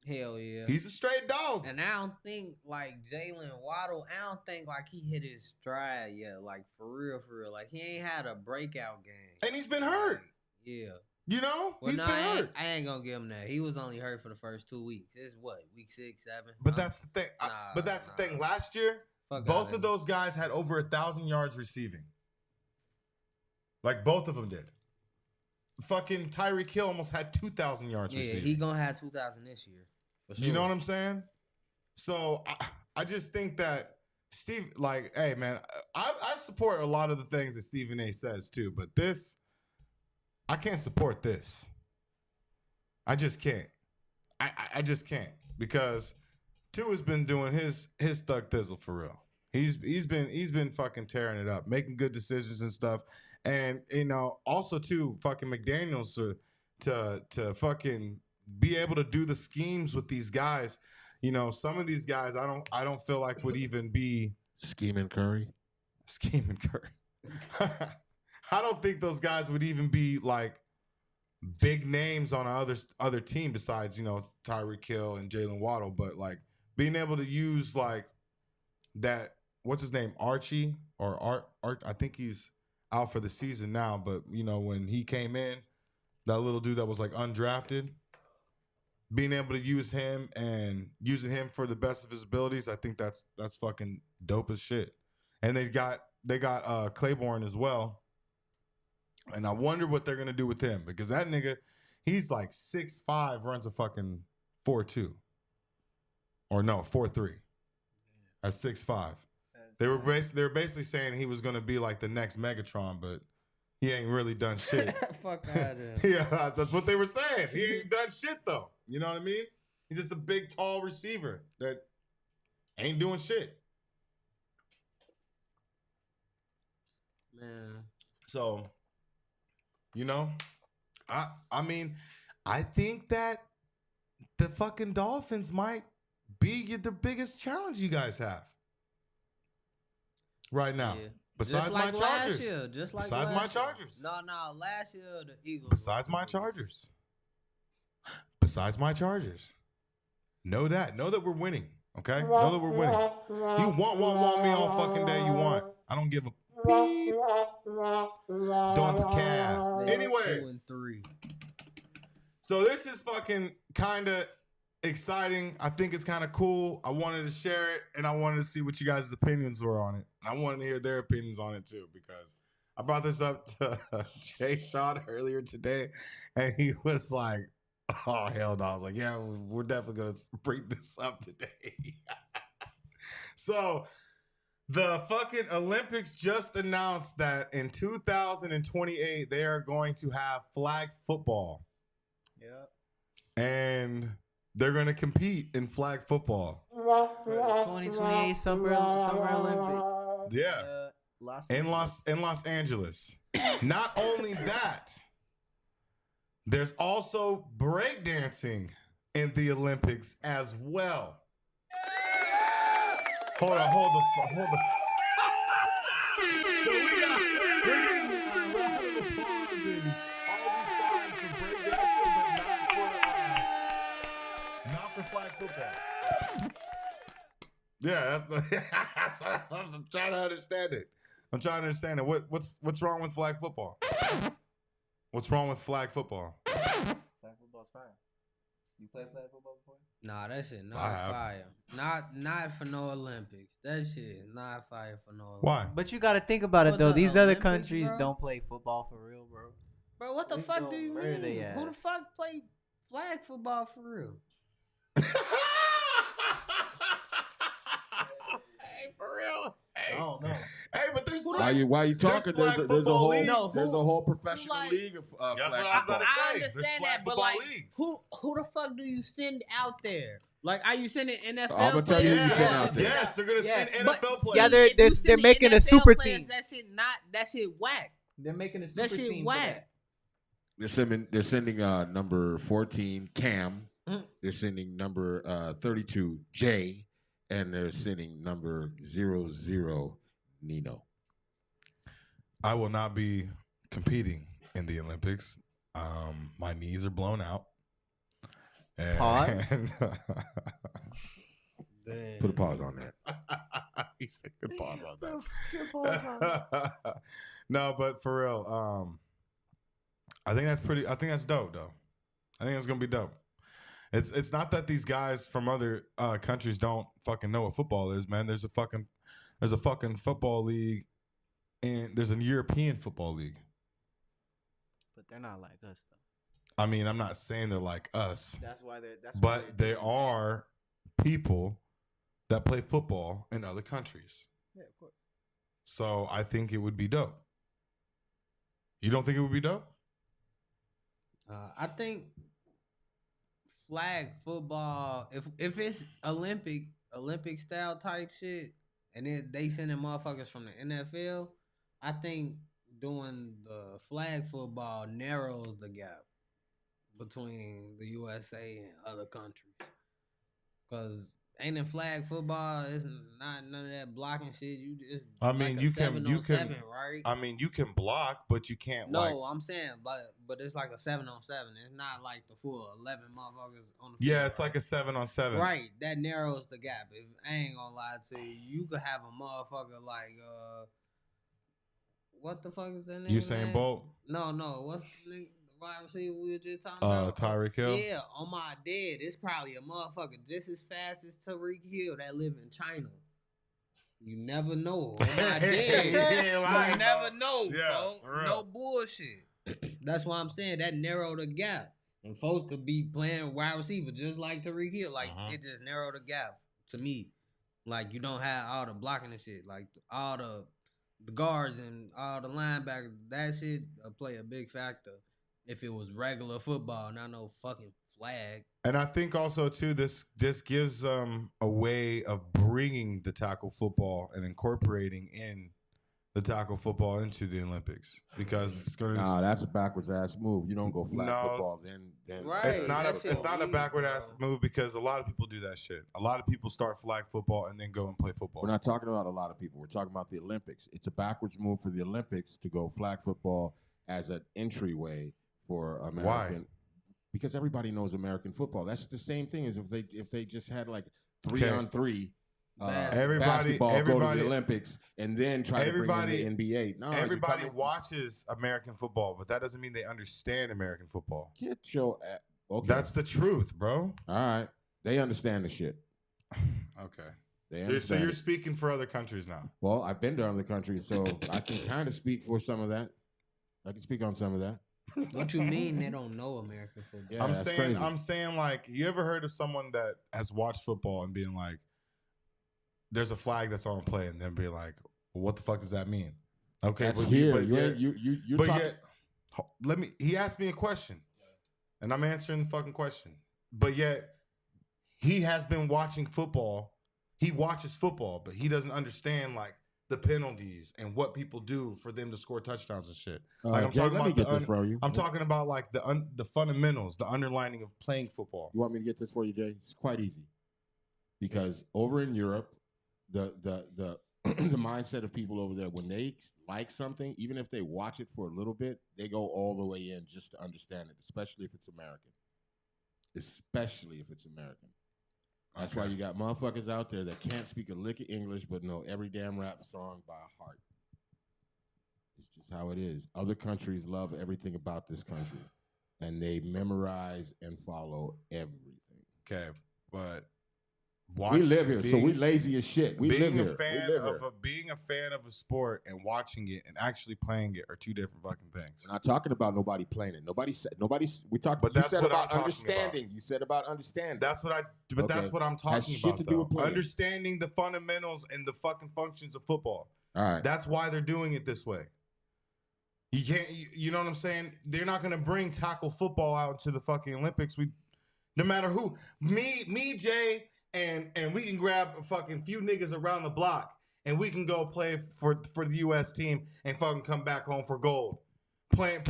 S2: Hell yeah.
S1: He's a straight dog.
S2: And I don't think like Jalen Waddle, I don't think like he hit his stride yet. Like for real. Like he ain't had a breakout game.
S1: And he's been hurt.
S2: Like, yeah.
S1: You know?
S2: Well,
S1: He's been hurt.
S2: I ain't gonna give him that. He was only hurt for the first 2 weeks. It's what, week 6, 7?
S1: But that's the thing. The thing. Last year, both of those guys had over 1,000 yards receiving. Like both of them did. Fucking Tyreek Hill almost had 2,000 yards receiving.
S2: Yeah, he gonna have 2,000 this year. For sure.
S1: You know what I'm saying? So I just think that Steve, like, hey man, I support a lot of the things that Stephen A says too, but this, I can't support this. I just can't. I just can't because Tua's been doing his thug thizzle for real. He's been fucking tearing it up, making good decisions and stuff. And you know, also too, fucking McDaniels to fucking be able to do the schemes with these guys. You know, some of these guys I don't feel like would even be
S4: Scheming Curry.
S1: I don't think those guys would even be like big names on other team besides, you know, Tyreek Hill and Jalen Waddle. But like being able to use like that, what's his name, Archie or Art? I think he's out for the season now. But you know, when he came in, that little dude that was like undrafted, being able to use him and using him for the best of his abilities, I think that's fucking dope as shit. And they got Claiborne as well. And I wonder what they're gonna do with him because that nigga, he's like 6'5", runs a fucking 4.2. Or no, 4.3. At 6'5". They were basically saying he was gonna be like the next Megatron, but he ain't really done shit.
S2: Fuck out of here.
S1: Yeah, that's what they were saying. He ain't done shit though. You know what I mean? He's just a big, tall receiver that ain't doing shit.
S2: Man.
S1: So, you know, I mean, I think that the fucking Dolphins might be the biggest challenge you guys have right now.
S2: Yeah.
S1: Besides my Chargers.
S2: Besides
S1: my Chargers.
S2: No, last year the Eagles.
S1: Besides my Chargers. Besides my Chargers. Know that we're winning. Okay? Know that we're winning. You want me all fucking day you want. I don't give a beep. Doing the cab. Anyways.
S2: 2 and 3.
S1: So this is fucking kind of exciting. I think it's kind of cool. I wanted to share it, and I wanted to see what you guys' opinions were on it. I wanted to hear their opinions on it too, because I brought this up to Jay Sean earlier today, and he was like, "Oh hell no!" I was like, "Yeah, we're definitely gonna bring this up today." So The fucking Olympics just announced that in 2028 they are going to have flag football.
S3: Yep.
S1: And they're going to compete in flag football.
S3: For the 2028 Summer Olympics.
S1: Yeah. In Los Angeles. Not only that, there's also breakdancing in the Olympics as well. Hold the. So we're getting a round of applause and all these signs for breakdancing, but not for flag football. Yeah, that's what I'm trying to understand it. I'm trying to understand it. What's wrong with flag football? What's wrong with flag football?
S3: Flag football's fire. You played flag football before?
S2: Nah, that shit not fire. Not for no Olympics. That shit not fire for no Olympics.
S1: Why?
S3: But you got to think about it, though. These other countries
S2: bro?
S3: Don't play football for real, bro.
S2: Bro, what the fuck do you mean? Who the fuck play flag football for real?
S1: Hey, for real? Hey.
S3: I don't know.
S1: Hey, but there's
S4: why you talking? There's a whole professional
S2: like,
S4: league of
S1: that's
S4: flag
S1: what I was about to
S4: football.
S1: say.
S2: I understand that, but like, who the fuck do you send out there? Like, are you sending NFL
S4: I'm gonna tell you who you send out there.
S1: Yes, they're gonna send NFL players.
S3: Yeah, they're making a super team.
S2: That shit whack.
S3: They're making a super team.
S2: That shit whack.
S4: They're sending number 14 Cam. They're sending number 32 Jay, and they're sending number 00 Nino.
S1: I will not be competing in the Olympics. My knees are blown out. And,
S3: Pause.
S4: Put a pause on that.
S1: He said good pause on that. No, but for real, I think that's dope though. I think it's gonna be dope. It's not that these guys from other countries don't fucking know what football is, man. There's a fucking football league, and there's a European football league.
S3: But they're not like us, though.
S1: I mean, I'm not saying they're like us.
S3: That's why they're.
S1: But there are people that play football in other countries.
S3: Yeah, of course.
S1: So I think it would be dope. You don't think it would be dope?
S2: I think flag football, if it's Olympic style type shit, and then they sending motherfuckers from the NFL, I think doing the flag football narrows the gap between the USA and other countries. Cause ain't in flag football, it's not none of that blocking shit. You just you can right?
S1: I mean, you can block, but you can't.
S2: No, I'm saying, but it's like a 7-on-7. It's not like the full 11 motherfuckers on the field.
S1: Yeah, it's like a 7-on-7.
S2: Right, that narrows the gap. If I ain't gonna lie to you, you could have a motherfucker like what the fuck is that name?
S1: Usain Bolt?
S2: No, what's the wide receiver we were just talking about?
S1: Tyreek Hill?
S2: Yeah, on my dead, it's probably a motherfucker just as fast as Tyreek Hill that live in China. You never know. On my dead. You never know, bro. No bullshit. That's why I'm saying that narrowed the gap. And folks could be playing wide receiver just like Tyreek Hill. Like, it just narrowed the gap to me. Like, you don't have all the blocking and shit. Like, all the guards and all the linebackers, that shit play a big factor. If it was regular football, not no fucking flag.
S1: And I think also too, this gives a way of bringing the tackle football and incorporating in the tackle football into the Olympics, because it's going to.
S4: Nah, that's a backwards ass move. You don't go flag football, then
S2: right.
S1: It's not a backward ass move, because a lot of people do that shit. A lot of people start flag football and then go and play football.
S4: We're not talking about a lot of people. We're talking about the Olympics. It's a backwards move for the Olympics to go flag football as an entryway for American.
S1: Why?
S4: Because everybody knows American football. That's the same thing as if they just had like 3-on-3 basketball go to the Olympics and then try to bring in the NBA. No,
S1: everybody watches American football, but that doesn't mean they understand American football.
S4: Get your okay.
S1: That's the truth, bro.
S4: All right, they understand the shit.
S1: Okay. So you're speaking for other countries now.
S4: Well, I've been to other countries, so I can kind of speak for some of that. I can speak on some of that.
S2: What you mean they don't know American football?
S4: Yeah,
S1: I'm saying like, you ever heard of someone that has watched football and being like, there's a flag that's on play, and then be like, well, what the fuck does that mean? Okay,
S4: that's
S1: but
S4: here.
S1: But
S4: You're talking.
S1: Yet, he asked me a question, and I'm answering the fucking question. But yet, he has been watching football. He watches football, but he doesn't understand like the penalties and what people do for them to score touchdowns and shit. Like I'm talking about I'm talking about like the fundamentals, the underlining of playing football.
S4: You want me to get this for you, Jay? It's quite easy. Because over in Europe, the the mindset of people over there, when they like something, even if they watch it for a little bit, they go all the way in just to understand it, especially if it's American. Especially if it's American. That's why you got motherfuckers out there that can't speak a lick of English but know every damn rap song by heart. It's just how it is. Other countries love everything about this country, and they memorize and follow everything.
S1: Okay, but
S4: we live here, so we lazy as shit. We live here.
S1: Being a fan of a sport and watching it and actually playing it are two different fucking things.
S4: We're not talking about nobody playing it. We talked. But you said about understanding. You said about understanding.
S1: That's what that's what I'm talking about. To do with understanding the fundamentals and the fucking functions of football.
S4: All right.
S1: That's why they're doing it this way. You can't. You know what I'm saying? They're not going to bring tackle football out to the fucking Olympics. No matter who, me, Jay. And we can grab a fucking few niggas around the block and we can go play for the U.S. team and fucking come back home for gold. Playing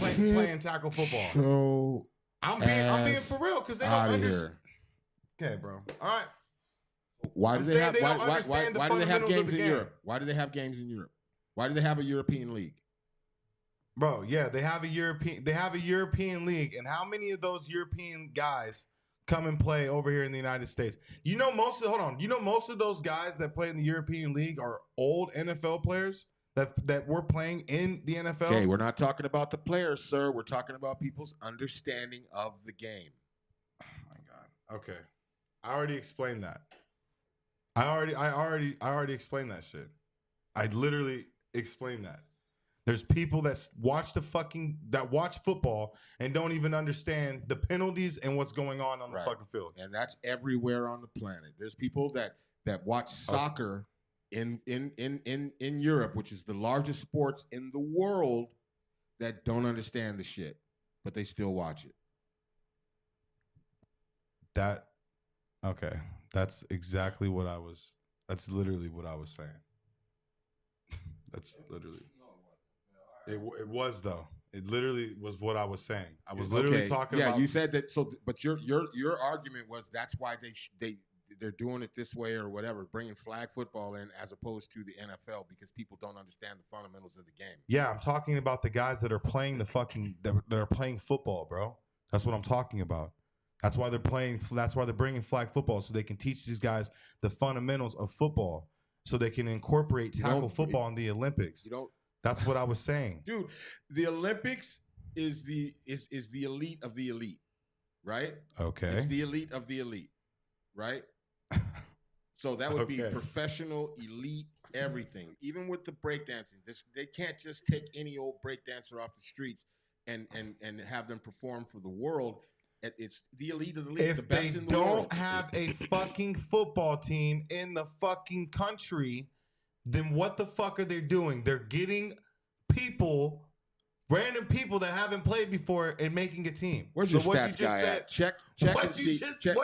S1: tackle football.
S4: So
S1: I'm being for real because they don't understand. Okay, bro. All right.
S4: Why do they have games in Europe? Why do they have games in Europe? Why do they have a European league?
S1: Bro, yeah, they have a European league, and how many of those European guys come and play over here in the United States? You know most of those guys that play in the European League are old NFL players that were playing in the NFL.
S4: Okay, we're not talking about the players, sir. We're talking about people's understanding of the game.
S1: Oh my God. Okay. I already explained that. I already explained that shit. I literally explained that. There's people that watch football and don't even understand the penalties and what's going on the fucking field.
S4: And that's everywhere on the planet. There's people that watch soccer in Europe, which is the largest sports in the world, that don't understand the shit, but they still watch it.
S1: That's exactly what I was. That's literally what I was saying. That's literally. It was though. It literally was what I was saying. I was literally talking about.
S4: Yeah, you said that. So, but your argument was that's why they're doing it this way or whatever, bringing flag football in as opposed to the NFL because people don't understand the fundamentals of the game.
S1: Yeah, I'm talking about the guys that are playing that are playing football, bro. That's what I'm talking about. That's why they're playing. That's why they're bringing flag football so they can teach these guys the fundamentals of football, so they can incorporate tackle football in the Olympics. That's what I was saying.
S4: Dude, the Olympics is the elite of the elite, right?
S1: Okay.
S4: It's the elite of the elite, right? So that would be professional, elite, everything. Even with the breakdancing, they can't just take any old breakdancer off the streets and have them perform for the world. It's the elite of the elite.
S1: If they don't have a fucking football team in the fucking country, then what the fuck are they doing? They're getting random people that haven't played before and making a team.
S4: Where's your stats guy at? Check.
S1: What you just said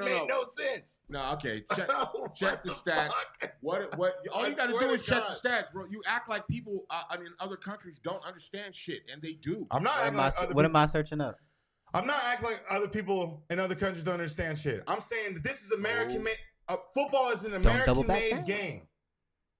S1: made no sense.
S4: No, okay. Check the stats. What? All you got to do is check the stats, bro. You act like people in other countries don't understand shit, and they do.
S1: I'm not acting like
S3: what am I searching up?
S1: I'm not acting like other people in other countries don't understand shit. I'm saying that this is American-made. Football is an American-made game.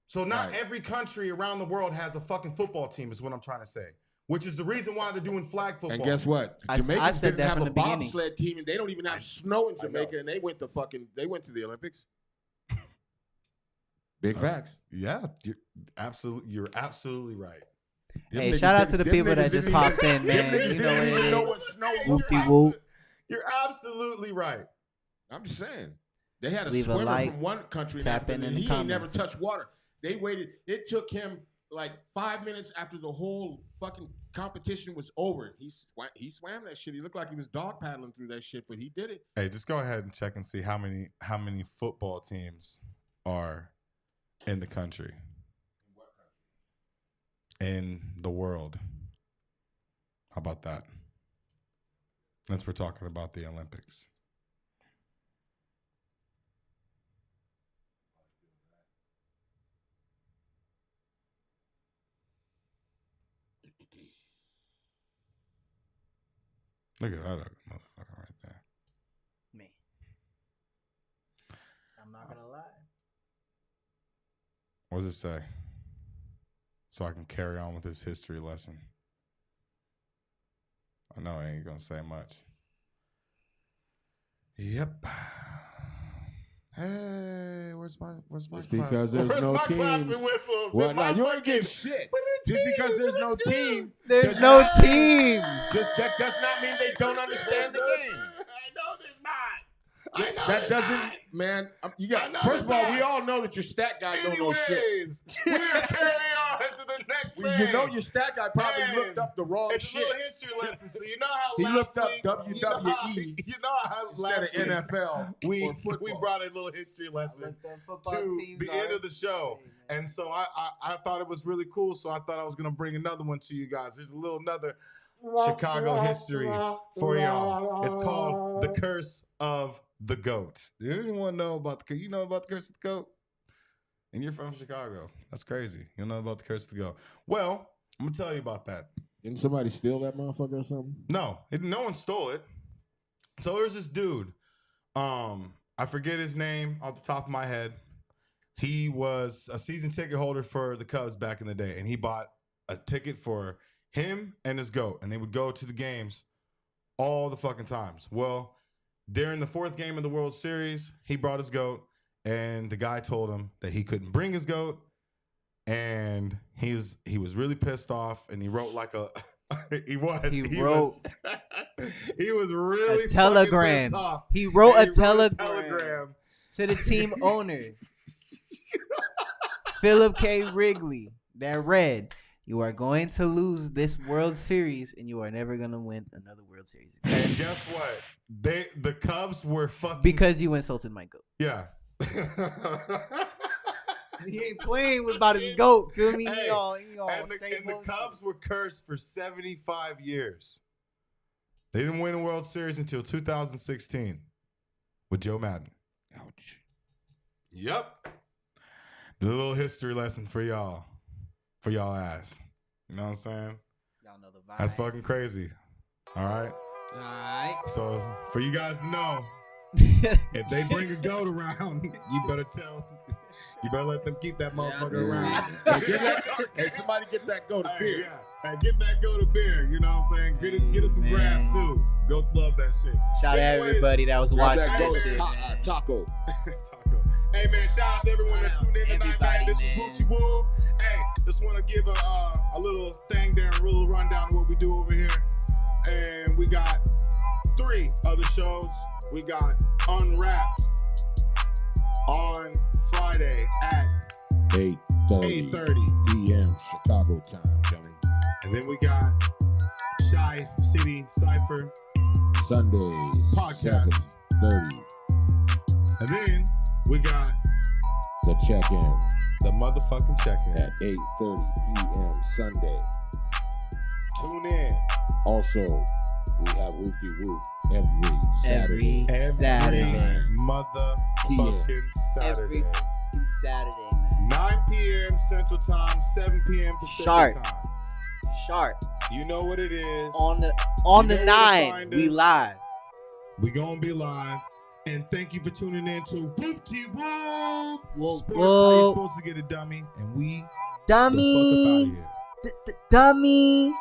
S1: So not every country around the world has a fucking football team is what I'm trying to say. Which is the reason why they're doing flag football.
S4: And guess what? Jamaicans didn't have a bobsled team, and they don't even have snow in Jamaica, and they went to the Olympics. Big facts.
S1: Yeah, you're absolutely right.
S3: Hey, shout out to the people that just hopped in, man. You know what it is. Whoopty whoop.
S1: You're absolutely right.
S4: I'm just saying. They had a swimmer from one country and he ain't never touched water. They waited. It took him like 5 minutes after the whole fucking competition was over. He swam that shit. He looked like he was dog paddling through that shit, but he did it.
S1: Hey, just go ahead and check and see how many football teams are in the country. In the world. How about that? Since we're talking about the Olympics. Look at that motherfucker right there.
S3: Man. I'm not gonna lie.
S1: What does it say? So I can carry on with this history lesson. I know I ain't gonna say much. Yep. Hey, where's my
S4: Just
S1: claps?
S4: because there's
S1: Where's
S4: no
S1: my
S4: teams.
S1: claps and whistles?
S4: Well,
S1: in
S4: no,
S1: my
S4: you ain't
S1: fucking-
S4: getting shit. Just because there's no team.
S3: There's no teams.
S4: Just that does not mean they don't understand the game.
S1: I know there's not. I know
S4: That
S1: there's
S4: doesn't,
S1: not.
S4: man. You
S1: I
S4: got.
S1: know
S4: First of all,
S1: there's
S4: we
S1: not.
S4: all know that your stat guy don't know shit.
S1: Anyways, we're carrying on to the next thing.
S4: You know your stat guy probably
S1: Man,
S4: looked up the wrong
S1: It's a
S4: shit
S1: little history lesson. So you know how
S4: He
S1: last
S4: looked up
S1: week,
S4: WWE
S1: you know how
S4: instead
S1: last
S4: of
S1: week
S4: NFL
S1: we
S4: or football.
S1: we brought a little history lesson to the end of the show, and so I thought it was really cool. So I thought I was gonna bring another one to you guys. There's another Chicago history for y'all. It's called The Curse of the GOAT. Do anyone know about the? You know about the Curse of the GOAT? And you're from Chicago. That's crazy. You know about the Curse of the GOAT. Well, I'm gonna tell you about that.
S4: Didn't somebody steal that motherfucker or something?
S1: No, no one stole it. So there's this dude. I forget his name off the top of my head. He was a season ticket holder for the Cubs back in the day, and he bought a ticket for him and his GOAT, and they would go to the games all the fucking times. Well, during the fourth game of the World Series, he brought his GOAT, and the guy told him that he couldn't bring his GOAT, and he was really pissed off, and he wrote like a he was really
S3: A telegram.
S1: fucking pissed off.
S3: He wrote
S1: And
S3: a telegram to the team owner, Philip K. Wrigley, that read, "You are going to lose this World Series, and you are never going to win another World Series again."
S1: And guess what? The Cubs were fucking
S3: Because you insulted my GOAT.
S1: yeah.
S3: He ain't playing with about his GOAT. Feel me?
S1: Hey,
S3: He all
S1: and
S3: straight
S1: the
S3: bullshit.
S1: Cubs were cursed for 75 years. They didn't win a World Series until 2016 with Joe Madden.
S4: Ouch.
S1: Yep. The little history lesson for y'all ass. You know what I'm saying?
S3: Y'all know the vibes.
S1: That's fucking crazy. All right.
S2: All right.
S1: So for you guys to know, if they bring a GOAT around, you better let them keep that motherfucker around.
S4: Hey, somebody get that go to beer.
S1: Hey, get that GOAT to beer. You know what I'm saying? Get it some grass too. Goats love that shit.
S3: Shout out to
S1: Anyways,
S3: everybody that was
S4: Grab
S3: watching
S4: that go
S3: that
S4: to
S3: shit. man.
S4: taco.
S1: Taco. Hey man, shout out to everyone that tuned in tonight, man.
S3: Everybody,
S1: This
S3: man.
S1: is Whoopty Whoop. Hey, just want to give a little thing there, a little rundown of what we do over here. And we got 3 other shows. We got Unwrapped on Friday at
S4: 8:30 p.m. Chicago time, dummy.
S1: and then we got Shy City Cypher
S4: Sundays,
S1: Podcast.
S4: 7:30.
S1: And then we got
S4: The check-in
S1: the motherfucking check-in.
S4: at 8:30 p.m. Sunday.
S1: Tune in.
S4: Also, we have Whoopty Whoop every Saturday.
S3: Every Saturday.
S1: Motherfucking Saturday.
S3: Every Saturday, man.
S1: 9 p.m. Central Time, 7 p.m. Pacific
S3: Sharp.
S1: Time.
S3: Sharp.
S1: You know what it is.
S3: On the
S1: You know where to
S3: 9,
S1: find
S3: we
S1: us.
S3: live.
S1: We gonna be live. And thank you for tuning in to Whoopty Whoop.
S3: Whoop,
S1: Sports, how you
S3: whoop.
S1: supposed to get a dummy. And we
S3: Dummy.
S1: the fuck up out of here.
S3: Dummy.